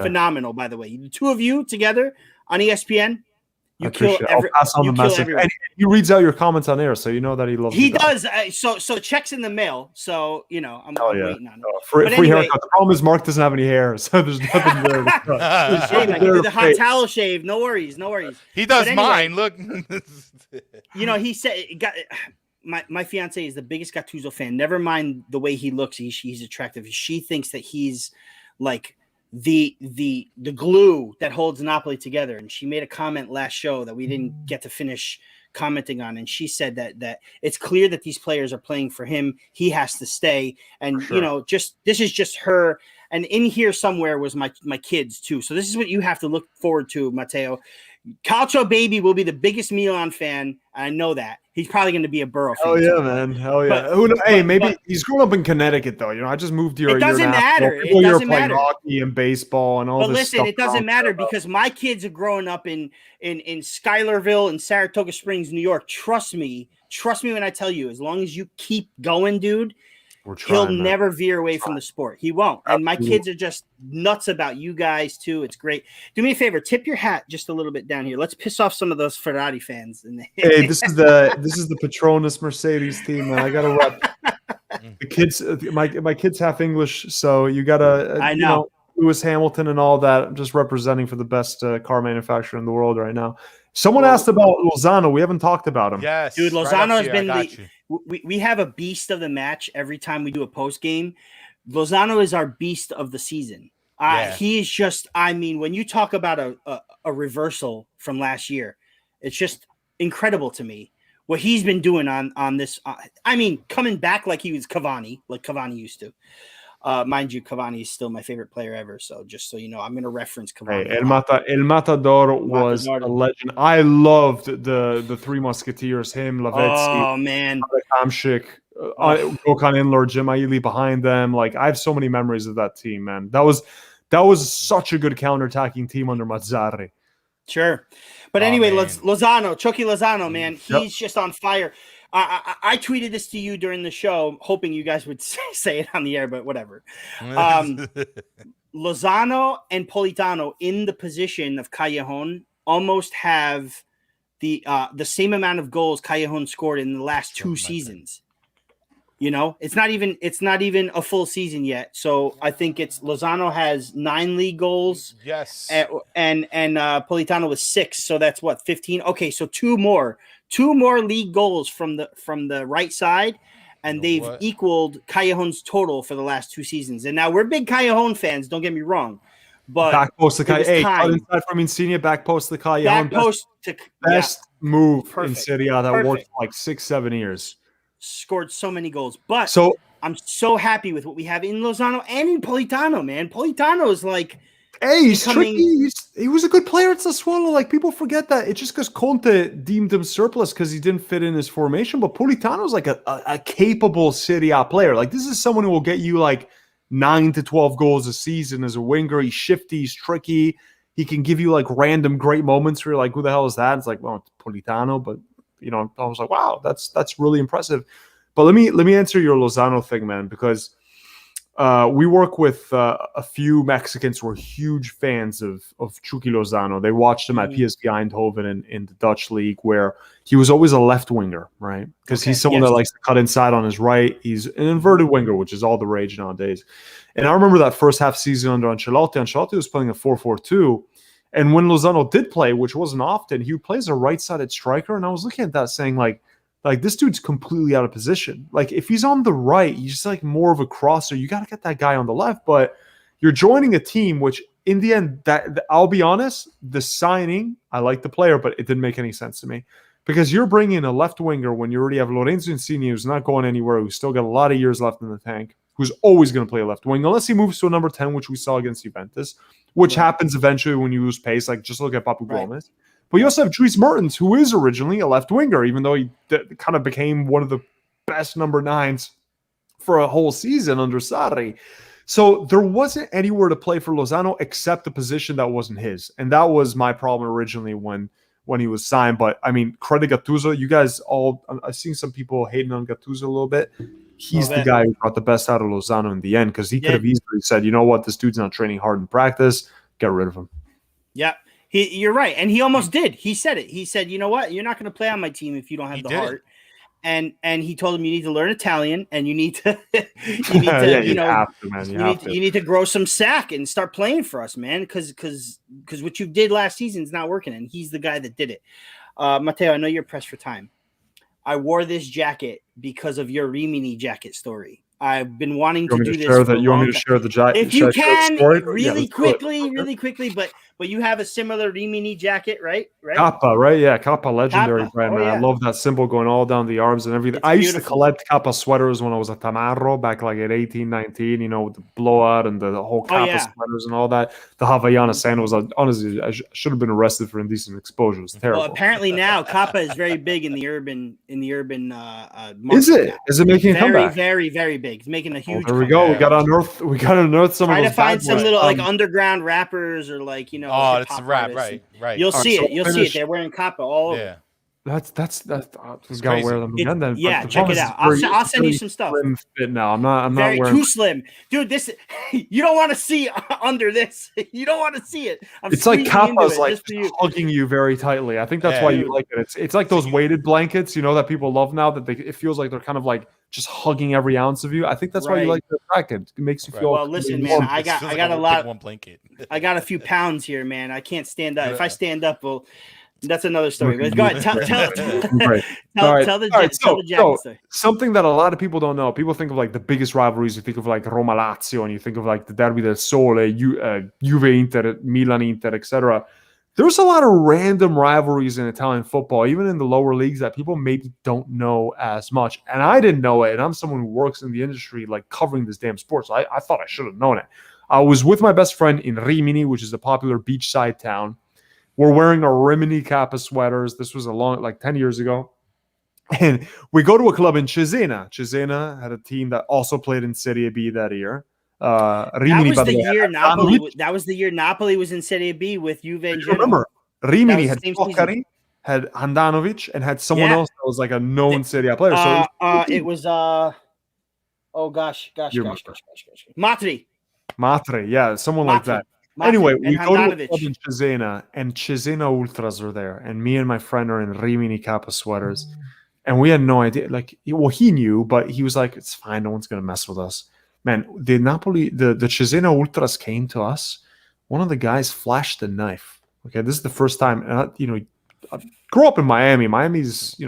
Phenomenal, by the way. The two of you together on ESPN. I'll pass on the message. And he reads out your comments on air, so you know that he loves you. He does. So checks in the mail. So I'm waiting on it. Free haircut. The problem is Mark doesn't have any hair, so there's nothing there. Shave, I can do the hot towel shave. No worries. He does mine. Look. He said my fiance is the biggest Gattuso fan. Never mind the way he looks. He's attractive. She thinks that he's like the glue that holds Napoli together. And she made a comment last show that we didn't get to finish commenting on. And she said that it's clear that these players are playing for him. He has to stay. And, this is just her. And in here somewhere was my kids too. So this is what you have to look forward to, Matteo. Calcio Baby will be the biggest Milan fan. I know that. He's probably going to be a Borough fan. Oh yeah, man. Hell yeah. Maybe he's grown up in Connecticut though. I just moved here. It doesn't matter. It doesn't matter. Hockey and baseball and all this listen, stuff. it doesn't matter because my kids are growing up in Schuylerville and Saratoga Springs, New York. Trust me when I tell you, as long as you keep going, dude, he'll never veer away from the sport. He won't. And my kids are just nuts about you guys too. It's great. Do me a favor, tip your hat just a little bit down here. Let's piss off some of those Ferrari fans. Hey, this is the Patronus Mercedes team, man. I gotta rep. The kids, my kids half English, so you gotta. I know. Lewis Hamilton and all that. I'm just representing for the best car manufacturer in the world right now. Someone asked about Lozano. We haven't talked about him. Yes, dude. Lozano has been we have a beast of the match every time we do a post game. Lozano is our beast of the season. He is just. I mean, when you talk about a reversal from last year, it's just incredible to me what he's been doing on this. I mean, coming back like he was Cavani, like Cavani used to. Mind you, Cavani is still my favorite player ever. So just so you know, I'm going to reference Cavani. Hey, El Matador was Matador. a legend. I loved the Three Musketeers, him, Lavezzi, Oh man, Hamšík, Gökhan Inler, Gemaili behind them. Like, I have so many memories of that team, man. That was such a good counterattacking team under Mazzarri. sure. But anyway, Lozano, Chucky Lozano, man, he's just on fire. I tweeted this to you during the show, hoping you guys would say it on the air, but whatever. Lozano and Politano in the position of Callejon almost have the same amount of goals Callejon scored in the last 2 seasons. You know, it's not even a full season yet. So I think it's Lozano has 9 league goals. Yes, and Politano was 6. So that's what, 15. Okay, so 2 more league goals from the right side, and they've equaled Callejon's total for the last 2 seasons. And now we're big Callejon fans. Don't get me wrong, but back post to Callejon. Cut inside from Insigne, back post to Callejon. Best move in Serie A that worked for like 6-7 years. Scored so many goals, but I'm so happy with what we have in Lozano and in Politano, man. Politano is like, hey, he's tricky. He was a good player at Sassuolo. Like, people forget that. It's just because Conte deemed him surplus because he didn't fit in his formation. But Politano's like a capable Serie A player. Like, this is someone who will get you like 9 to 12 goals a season as a winger. He's shifty, he's tricky. He can give you like random great moments where you're like, who the hell is that? It's like, well, it's Politano, but you know, I was like, wow, that's really impressive. But let me answer your Lozano thing, man, because we work with a few Mexicans who are huge fans of Chucky Lozano. They watched him at PSV Eindhoven in the Dutch league, where he was always a left winger, right? Because he's someone that likes to cut inside on his right. He's an inverted winger, which is all the rage nowadays. And I remember that first half season under Ancelotti. Ancelotti was playing a 4-4-2. And when Lozano did play, which wasn't often, he would play as a right-sided striker. And I was looking at that saying, like this dude's completely out of position. Like, if he's on the right, he's just like more of a crosser. You got to get that guy on the left. But you're joining a team which, in the end, that I'll be honest, the signing, I like the player, but it didn't make any sense to me. Because you're bringing a left winger when you already have Lorenzo Insigne, who's not going anywhere, who's still got a lot of years left in the tank, who's always going to play a left wing, unless he moves to a number 10, which we saw against Juventus, which happens eventually when you lose pace. Like, just look at Papu Gomez. But you also have Dries Mertens, who is originally a left winger, even though he kind of became one of the best number 9s for a whole season under Sarri. So there wasn't anywhere to play for Lozano except the position that wasn't his. And that was my problem originally when he was signed. But, I mean, credit Gattuso. You guys all – I've seen some people hating on Gattuso a little bit. He's the guy who brought the best out of Lozano in the end, because he could have easily said, you know what, this dude's not training hard in practice. Get rid of him. Yeah. You're right. And he almost did. He said it. He said, you know what? You're not going to play on my team if you don't have the heart. And he told him, you need to learn Italian, and you need to you need to grow some sack and start playing for us, man. Because what you did last season is not working, and he's the guy that did it. Matteo, I know you're pressed for time. I wore this jacket because of your Rimini jacket story. I've been wanting to do this. You want me to share the jacket? If you can, really quickly, but you have a similar Rimini jacket, right? Kappa, right? Yeah, Kappa, legendary brand, man. I love that symbol going all down the arms and everything. I used to collect Kappa sweaters when I was at Tamarro back like at 18, 19, you know, with the blowout and the whole Kappa sweaters and all that. The Havaiana sandals. Honestly, I should have been arrested for indecent exposure. It's terrible. Well, apparently now Kappa is very big in the urban market. Is it? Is it making a comeback? Very, very big. It's making a huge. There we go. We got to unearth some. Try to find some little like underground rappers or like, you know. Oh, it's a rap, right. You'll see it. You'll see it. They're wearing Kappa all over. Yeah. That's gotta wear them again then. Yeah, check it out. I'll send you some stuff. Slim fit now. I'm not wearing too slim, dude. This you don't want to see under this. You don't want to see it. It's like Kappa's like hugging you very tightly. I think that's why you like it. It's like those weighted blankets, you know, that people love now. That it feels like they're kind of like just hugging every ounce of you. I think that's why you like the jacket. It makes you feel. Well, listen, man. I got a lot. One blanket. I got a few pounds here, man. I can't stand up. If I stand up, well. That's another story. But go ahead. Tell the jacket story. Something that a lot of people don't know. People think of like the biggest rivalries. You think of like Roma Lazio, and you think of like the Derby del Sole, Juve Inter, Milan Inter, etc. there's a lot of random rivalries in Italian football, even in the lower leagues, that people maybe don't know as much. And I didn't know it. And I'm someone who works in the industry, like covering this damn sport. So I thought I should have known it. I was with my best friend in Rimini, which is a popular beachside town. We're wearing our Rimini Kappa sweaters. This was 10 years ago. And we go to a club in Cesena. Cesena had a team that also played in Serie B that year. Rimini, that was the year Napoli was in Serie B with Juve and Genoa. Remember, Rimini had Foccari, had Handanovic, and had someone else that was like a known Serie A player. It was Matri, yeah, someone like that. Anyway, we go to a club in Cesena, and Cesena Ultras are there, and me and my friend are in Rimini Kappa sweaters, and we had no idea. He knew, but he was like, "It's fine, no one's gonna mess with us." Man, the Cesena Ultras came to us. One of the guys flashed a knife. Okay, this is the first time. I grew up in Miami. Miami's,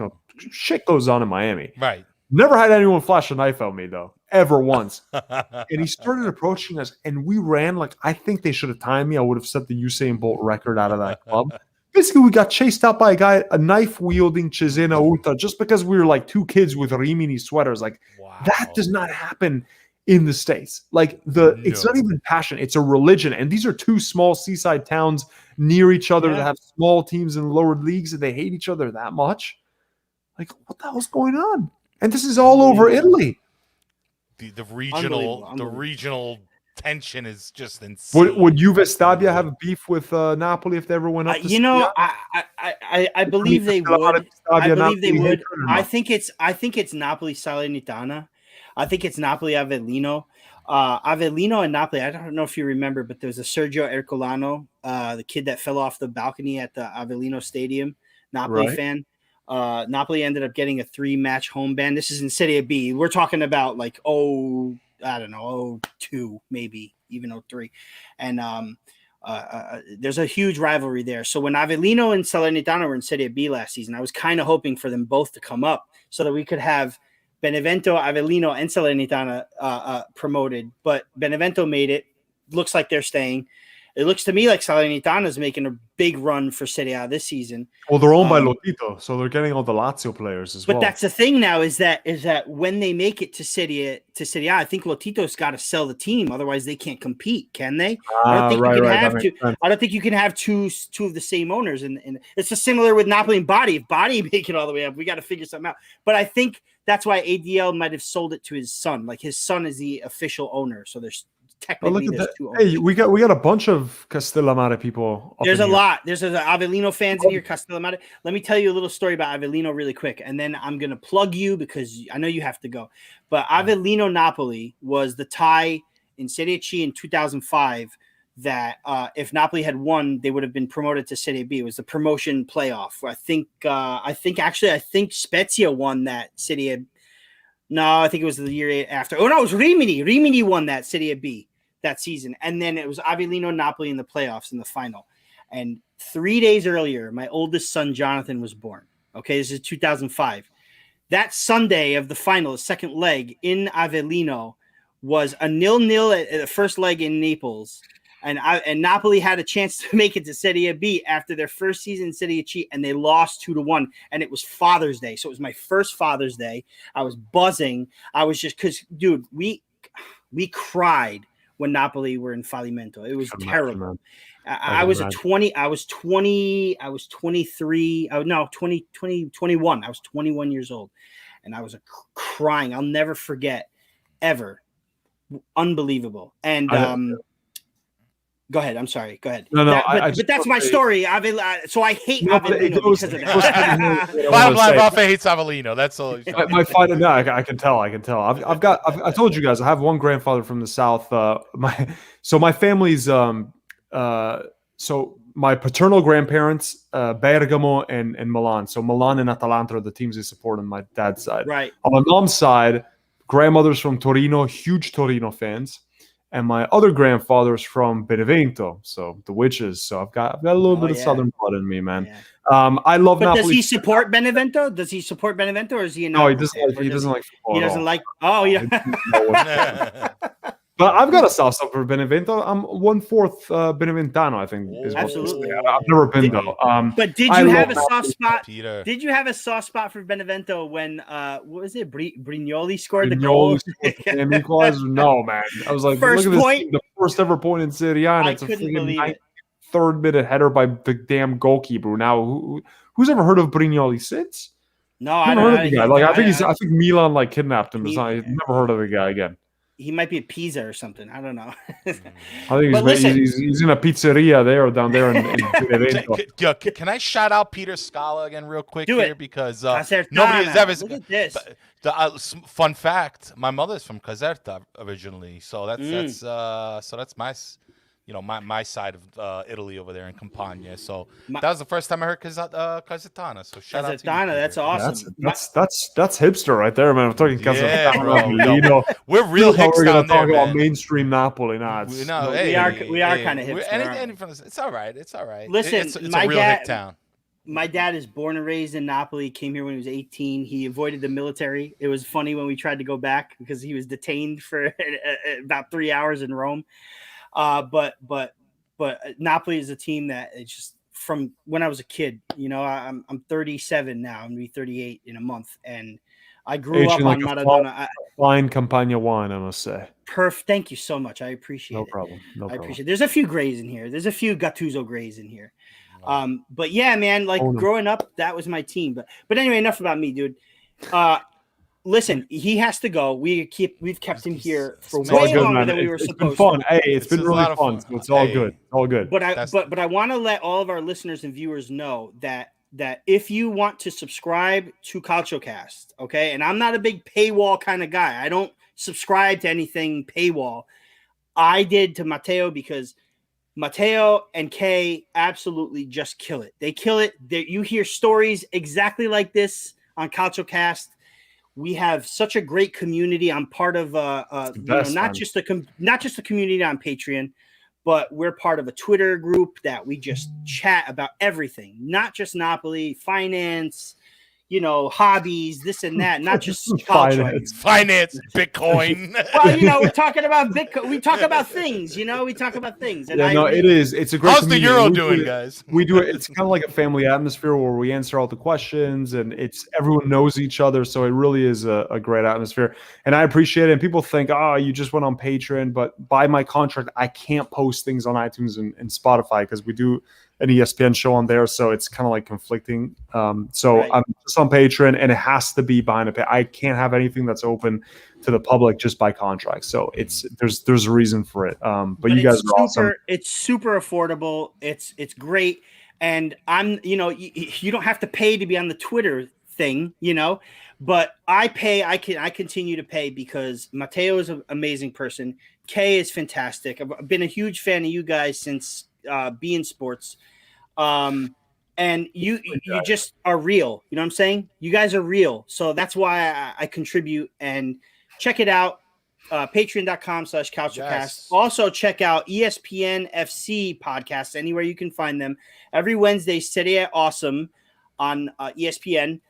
shit goes on in Miami. Right. Never had anyone flash a knife at me, though, ever once. And he started approaching us, and we ran I think they should have timed me. I would have set the Usain Bolt record out of that club. Basically, we got chased out by a knife-wielding Cesena Ultra just because we were like two kids with Rimini sweaters. That does not happen in the States. It's not even passion. It's a religion. And these are two small seaside towns near each other that have small teams in lower leagues, and they hate each other that much. What the hell's going on? And this is all over Italy. The regional tension is just insane. Would Juve Stabia have a beef with Napoli if they ever went up to I believe they would. I think it's Napoli Salernitana. I think it's Napoli Avellino. Avellino and Napoli, I don't know if you remember, but there was a Sergio Ercolano, the kid that fell off the balcony at the Avellino Stadium, Napoli fan. Napoli ended up getting a 3-match home ban. This is in Serie B. We're talking about 02, maybe even 03. And there's a huge rivalry there. So when Avellino and Salernitana were in Serie B last season, I was kind of hoping for them both to come up so that we could have Benevento, Avellino, and Salernitana promoted. But Benevento made it. Looks like they're staying. It looks to me like Salernitana is making a big run for Serie A this season. Well, they're owned by Lotito, so they're getting all the Lazio players as well. But that's the thing now is that when they make it to Serie A, I think Lotito's got to sell the team, otherwise they can't compete, can they? I don't think you can have two. I don't think you can have two of the same owners, and it's just similar with Napoli and Bari. If Bari make it all the way up, we got to figure something out. But I think that's why ADL might have sold it to his son. His son is the official owner, so there's. Technically, there's two owners. Hey, we got a bunch of Castellamare people. There's a lot. There's Avellino fans in here, Castellamare. Let me tell you a little story about Avellino really quick, and then I'm gonna plug you because I know you have to go. But Avellino Napoli was the tie in Serie C in 2005. That if Napoli had won, they would have been promoted to Serie B. It was the promotion playoff. I think Spezia won that Serie. No, I think it was the year after. Oh no, it was Rimini. Rimini won that Serie B that season, and then it was Avellino Napoli in the playoffs in the final. And 3 days earlier, my oldest son Jonathan was born. Okay, this is 2005. That Sunday of the final, the second leg in Avellino, was a 0-0 at the first leg in Naples, and Napoli had a chance to make it to Serie B after their first season in Serie C, and they lost 2-1. And it was Father's Day, so it was my first Father's Day. I was buzzing. I was just because, dude, we cried when Napoli were in Fallimento. It was terrible. I was 23. 21. I was 21 years old, and I was crying. I'll never forget, ever. Unbelievable. And go ahead. I'm sorry. Go ahead. No, but that's my story. So I hate Avellino because of that. Rafa hates Avellino. That's all. My father. No, I can tell. I told you guys. I have one grandfather from the south. My family's. So my paternal grandparents, Bergamo and Milan. So Milan and Atalanta are the teams they support on my dad's side. Right. On my mom's side, grandmother's from Torino, huge Torino fans. And my other grandfather's from Benevento, so the witches. So I've got a little bit of Southern blood in me, man. Yeah. I love but Napoli. Does he support Benevento? Does he support Benevento, or is he? No, he doesn't like football. He doesn't like. Oh, yeah. But I've got a soft spot for Benevento. I'm 1/4 Beneventano, I think, is what they say. Absolutely. I've never been though. But did I you love have a Napoli. soft spot? Peter. Did you have a soft spot for Benevento when what was it? Brignoli scored the goal. Brignoli equalizer? No, man. I was like, First look at this point. team, the first ever point in Serie A, and I it's a couldn't freaking believe it. third minute header by the damn goalkeeper. Now, who's ever heard of Brignoli since? No, I Never don't heard of the guy. Like, I think Milan like kidnapped him. I've never heard of the guy again. He might be at Pisa or something. I don't know. I think he's in a pizzeria there or down there in Benevento. Can I shout out Peter Scala again real quick here because nobody has ever. Look at this. Fun fact: my mother's from Caserta originally, so that's my. My side of Italy over there in Campania. So that was the first time I heard Casertana. So shout out to you, that's awesome. That's hipster right there, man. I'm talking Casertana. Bro. We're real hipsters. We're gonna talk about mainstream Napoli. We are kind of hipster. It's all right. It's all right. Listen, it's a real hip town. My dad is born and raised in Napoli. Came here when he was 18. He avoided the military. It was funny when we tried to go back because he was detained for about 3 hours in Rome. But Napoli is a team that it's just from when I was a kid. I'm 37 now. I'm gonna be 38 in a month, and I grew up on Maradona. Fine Campania wine, I must say. Thank you so much. I appreciate it. No problem. I appreciate it. There's a few grays in here. There's a few Gattuso grays in here. But yeah, man, growing up, that was my team. But anyway, enough about me, dude. Listen, he has to go. We've kept him here for way longer than we were supposed to. It's been fun. Hey, it's been really fun. So it's all good. All good. But I want to let all of our listeners and viewers know that if you want to subscribe to CalcioCast, okay, and I'm not a big paywall kind of guy. I don't subscribe to anything paywall. I did to Matteo because Matteo and Kay absolutely just kill it. They kill it. You hear stories exactly like this on CalcioCast. We have such a great community. I'm part of not just a community on Patreon, but we're part of a Twitter group that we just chat about everything, not just Napoli, finance, hobbies, this and that, not just finance, Bitcoin. Well, we're talking about Bitcoin. We talk about things, we talk about things. And it's a great How's the Euro doing, guys? We do it. It's kind of like a family atmosphere where we answer all the questions and everyone knows each other. So it really is a great atmosphere. And I appreciate it. And people think, you just went on Patreon, but by my contract, I can't post things on iTunes and Spotify because we do an ESPN show on there, so it's kind of like conflicting. I'm just on Patreon, and it has to be behind a pay. I can't have anything that's open to the public just by contract. So there's a reason for it. But you guys are awesome. It's super affordable. It's great, and I'm you don't have to pay to be on the Twitter thing, but I pay. I continue to pay because Matteo is an amazing person. Kay is fantastic. I've been a huge fan of you guys since being sports. And you just are real. You know what I'm saying? You guys are real. So that's why I contribute, and check it out. Patreon.com/CalcioCast. Yes. Also check out ESPN FC podcasts anywhere you can find them. Every Wednesday, Serie Awesome on ESPN.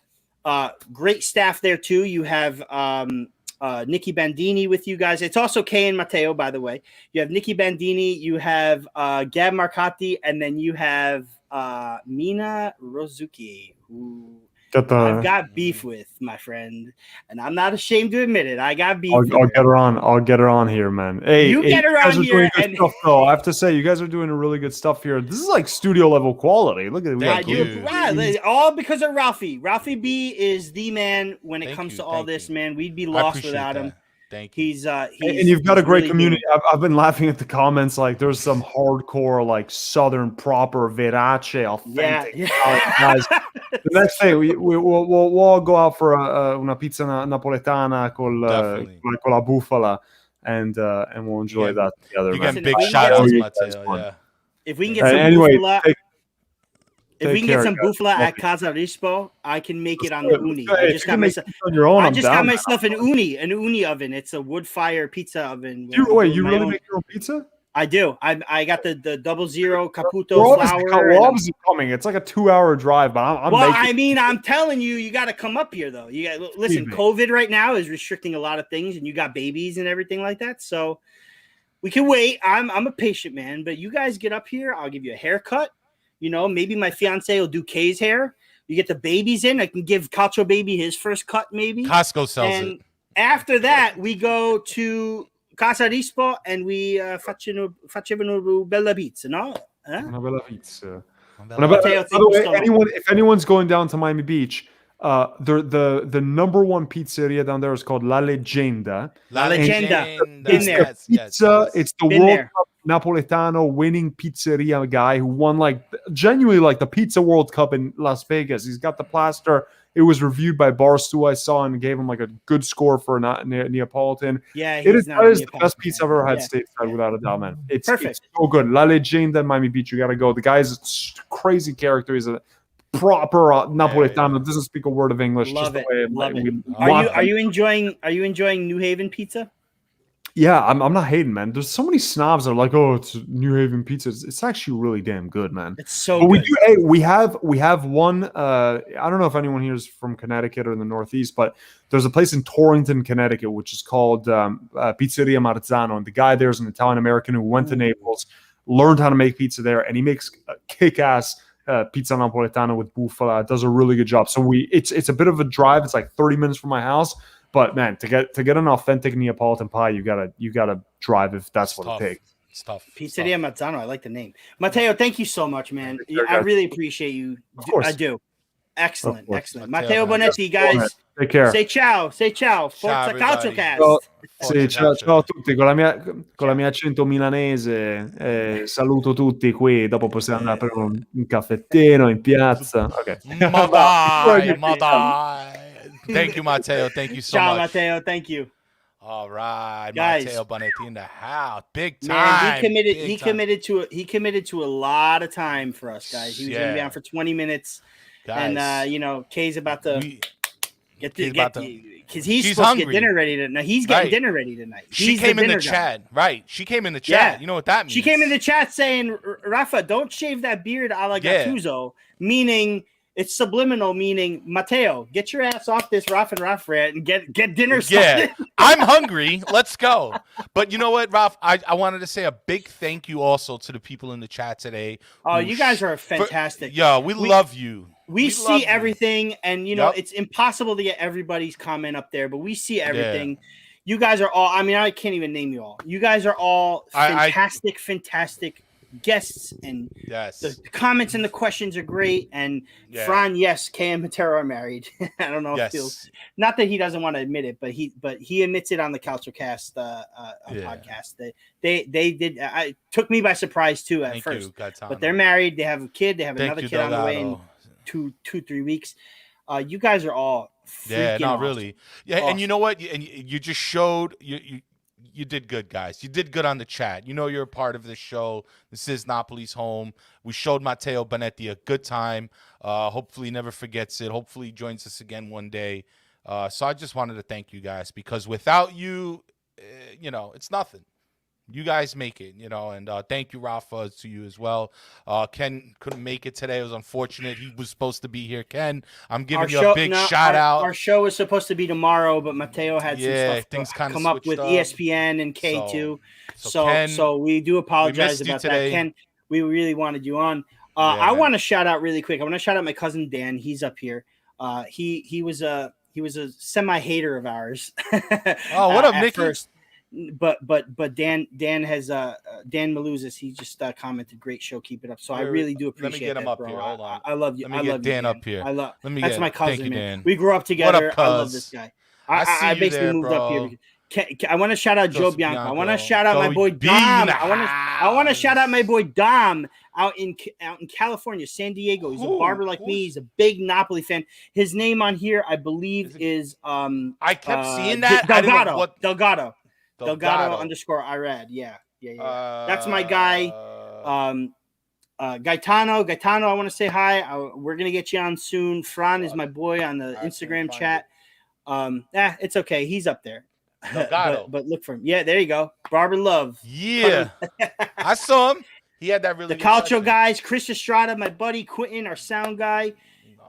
Great staff there too. You have Nicky Bandini with you guys. It's also Kay and Matteo, by the way. You have Nicky Bandini, you have Gab Marcotti, and then you have Mina Rozuki, who I've got beef with, my friend, and I'm not ashamed to admit it. I got beef. I'll get her on here, man. Hey, get her on here. And stuff, though. I have to say, you guys are doing really good stuff here. This is like studio level quality. Look at it. All because of Ralphie. Ralphie B is the man when it comes to all this, man. We'd be lost without him. Thank you. He's and you've got a great community. I've been laughing at the comments. Like there's some hardcore, like Southern proper Verace, authentic guys. The next day we'll all go out for una pizza napoletana con la bufala, and we'll enjoy that together. You got big shout outs, Matteo. Yeah. If we can get some bufala. If we can get some bufala at Casa Rispo, I can make it on the uni. I just got myself an uni oven. It's a wood fire pizza oven. You really make your own pizza? I do. I got the 00 Caputo flour. Obviously coming. It's like a 2-hour drive, but I'm telling you, you got to come up here though. You got listen. COVID right now is restricting a lot of things, and you got babies and everything like that. So, We can wait. I'm a patient man, but you guys get up here. I'll give you a haircut. Maybe my fiance will do Kay's hair. You get the babies in. I can give Calcio Baby his first cut, maybe. Costco sells and it. After that, we go to Casa Rispo and we facevano bella pizza, no? Una bella pizza. Matteo, By the way, so if anyone's going down to Miami Beach, the number one pizzeria down there is called La Leggenda. La Leggenda. Been there. Yes, Pizza. It's the Been World there. Cup Napoletano winning pizzeria guy who won genuinely the Pizza World Cup in Las Vegas. He's got the plaster. It was reviewed by Barstool. I saw and gave him a good score for a Neapolitan. Yeah, that is the best Neapolitan pizza I've ever had stateside, without a doubt, man. It's so good. La Leggenda in Miami Beach. You got to go. The guy's a crazy character. He's a proper Napoletano. Doesn't speak a word of English. Love just it. The way Love it. Are you enjoying New Haven pizza? Yeah, I'm not hating, man. There's so many snobs that are like, "Oh, it's New Haven pizza." It's actually really damn good, man. It's so good. We have one. I don't know if anyone here is from Connecticut or in the Northeast, but there's a place in Torrington, Connecticut, which is called Pizzeria Marzano, and the guy there is an Italian American who went to Naples, learned how to make pizza there, and he makes kick-ass pizza napoletano with bufala. Does a really good job. So it's a bit of a drive. It's like 30 minutes from my house. But man, to get an authentic Neapolitan pie, you gotta drive if that's what it takes. It's tough. Pizzeria Mazzano, I like the name. Matteo, thank you so much, man. I really appreciate you. Of course. I do. Excellent. Matteo Bonetti, guys. Take care. Say ciao. Forza CalcioCast. Sì, ciao a tutti. Con la mia accento milanese saluto tutti qui. Dopo possiamo andare a prendere un caffettino in piazza. Okay. Ma dai. Thank you, Matteo. Thank you so Ciao, much. Matteo. Thank you. All right, guys. Matteo Bonetti in the house. Big time. Man, he committed to a lot of time for us, guys. He was going to be on for 20 minutes. Guys, and Kay's about to get because he's supposed to get dinner ready tonight. He's getting dinner ready tonight. She came in the chat. Right. She came in the chat. Yeah. You know what that means? She came in the chat saying, Rafa, don't shave that beard a la Gattuso, meaning it's subliminal, meaning Matteo, get your ass off this Raf and Raf rant and get dinner started. Yeah, I'm hungry. Let's go. But you know what, Raf? I wanted to say a big thank you also to the people in the chat today. Oh, you guys are fantastic. We love you. We see everything, and it's impossible to get everybody's comment up there, but we see everything. Yeah. You guys are all, I can't even name you all. You guys are all fantastic guests, and the comments and the questions are great. And Fran, Kay and Matero are married. I don't know if he's not that he doesn't want to admit it, but he admits it on the CalcioCast podcast. They did. It took me by surprise too at first, but they're married. They have a kid. They have another kid on the way in 2-3 weeks. You guys are all not awesome. really. Yeah, awesome. And you know what? And you just showed you did good, guys. You did good on the chat. You're a part of this show. This is Napoli's home. We showed Matteo Bonetti a good time. Hopefully he never forgets it. Hopefully he joins us again one day. So I just wanted to thank you guys, because without you, it's nothing. You guys make it, and thank you, Rafa, to you as well. Ken couldn't make it today. It was unfortunate. He was supposed to be here. Ken, I'm giving you a big shout out. Our show was supposed to be tomorrow, but Matteo had some stuff come up with ESPN and K2. So we do apologize about that. Ken, we really wanted you on. I want to shout out really quick. I want to shout out my cousin Dan. He's up here. He was a semi-hater of ours. Oh, what up, Nicky? First. But Dan has Dan Maluzis, he just commented, great show, keep it up. So I really do appreciate it. Let me get him up here. Hold on. I love you. Let me get Dan up here. That's my cousin, man. We grew up together. I love this guy. I basically moved up here. I want to shout out Joe Bianco. I want to shout out my boy Dom. I want to shout out my boy Dom out in California, San Diego. He's a barber like me. He's a big Napoli fan. His name on here, I believe, is I kept seeing that. Delgado _ Irad. Yeah. That's my guy. Gaetano, I want to say hi. We're going to get you on soon. Fran is my boy on the Instagram chat. It's okay. He's up there. but look for him. Yeah, there you go. Barber Love. Yeah. I saw him. He had that really the Calcio guys, Chris Estrada, my buddy Quentin, our sound guy.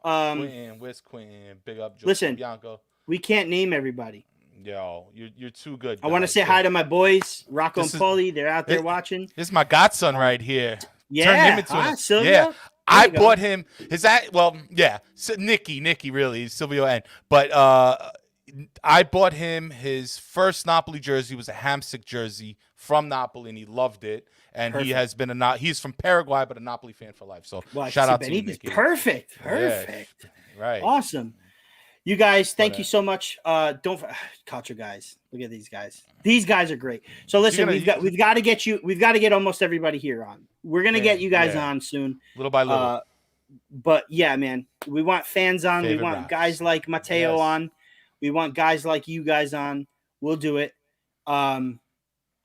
Quentin, where's Quentin? Big up Joe listen, Bianco. We can't name everybody. Yo, you're too good. I want to guys. say hi to my boys, Rocco and This is- Paulie. They're out there watching. This is my godson right here. Yeah, Turn him into an, Silvio. yeah. There I you go. bought him. Is that So Nicky, really, Silvio N. But I bought him his first Napoli jersey. It was a Hamsik jersey from Napoli, and he loved it. And he has been he's from Paraguay, but a Napoli fan for life. So shout out to you, Nicky. Perfect. Yeah, right. Awesome. You guys, thank you so much. Don't culture guys. Look at these guys. These guys are great. So listen, we've got to get almost everybody here on. We're gonna get you guys on soon, little by little. But yeah, man, we want fans on. Favorite we want raps. guys like Matteo on. We want guys like you guys on. We'll do it. But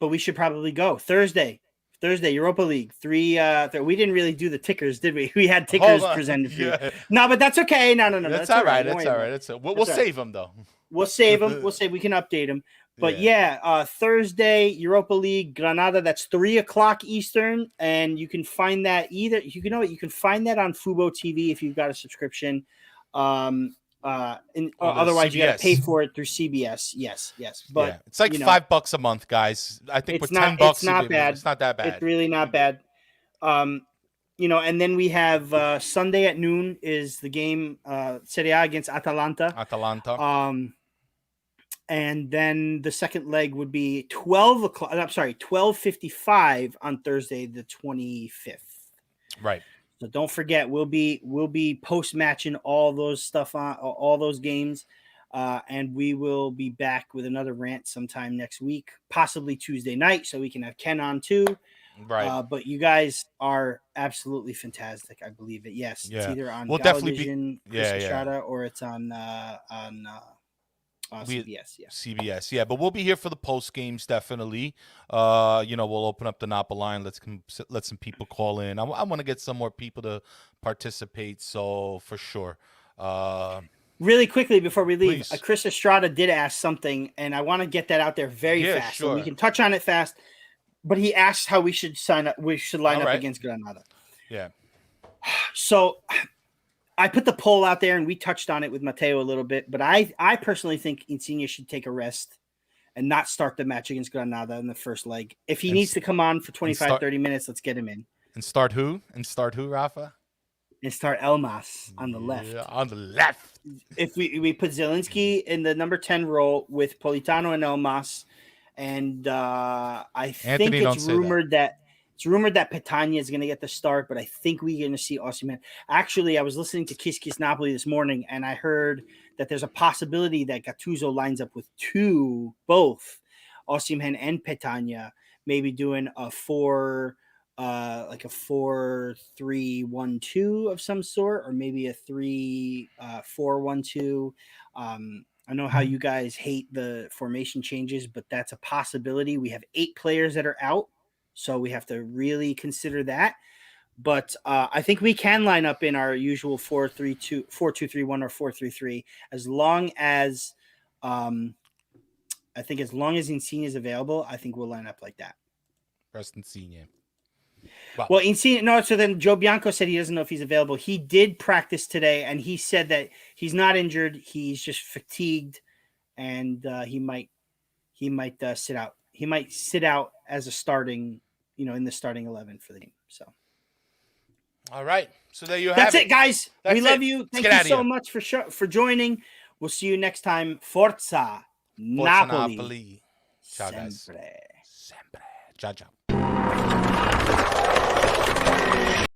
we should probably go Thursday, Europa League. We didn't really do the tickers, did we? We had tickers presented for you. No, but that's okay. No. That's all right. That's all right. We'll save them though. We'll save them. We can update them. But Thursday, Europa League, Granada. That's 3:00 Eastern, and you can find that you can find that on Fubo TV if you've got a subscription. Otherwise, you got to pay for it through CBS. Yes. But it's like $5 a month, guys. I think for $10, it's not bad. It's not that bad. It's really not bad. And then we have Sunday at noon is the game Serie A against Atalanta. And then the second leg would be 12:55 on Thursday, the 25th. Right. So don't forget, we'll be post matching all those stuff on all those games, and we will be back with another rant sometime next week, possibly Tuesday night, so we can have Ken on too. Right. But you guys are absolutely fantastic. I believe it. Yes, it's either on television, Chris Estrada, or it's on CBS. Yeah. CBS. Yeah, but we'll be here for the post games definitely. We'll open up the Napa line. Let some people call in. I want to get some more people to participate. So for sure. Really quickly before we leave, Chris Estrada did ask something, and I want to get that out there very fast. Sure. So we can touch on it fast. But he asked how we should sign up. We should line up against Granada. Yeah. So I put the poll out there, and we touched on it with Matteo a little bit. But I personally think Insigne should take a rest and not start the match against Granada in the first leg. If he needs to come on for 25, 30 minutes, let's get him in. And start who? Rafa? And start Elmas on the left. Yeah, on the left. If we put Zielinski in the number 10 role with Politano and Elmas, and I think it's rumored that Petagna is going to get the start, but I think we're going to see Osimhen. Actually, I was listening to Kiss Kiss Napoli this morning, and I heard that there's a possibility that Gattuso lines up with both Osimhen and Petagna, maybe doing a 4-3-1-2 of some sort, or maybe a 3-4-1-2. I know how you guys hate the formation changes, but that's a possibility. We have 8 players that are out, so we have to really consider that. But I think we can line up in our usual 4-3-2, 4-2-3-1, or 4-3-3, as long as Insigne is available. I think we'll line up like that. Rest Insigne. Wow. Well, Insigne, no. So then Joe Bianco said he doesn't know if he's available. He did practice today, and he said that he's not injured. He's just fatigued, and he might sit out. He might sit out as a starting, in the starting 11 for the game. So, all right. So there you have That's it, guys. We love you. Let's Thank you so much for joining. We'll see you next time. Forza Napoli. Ciao, guys. Sempre. Ciao, ciao.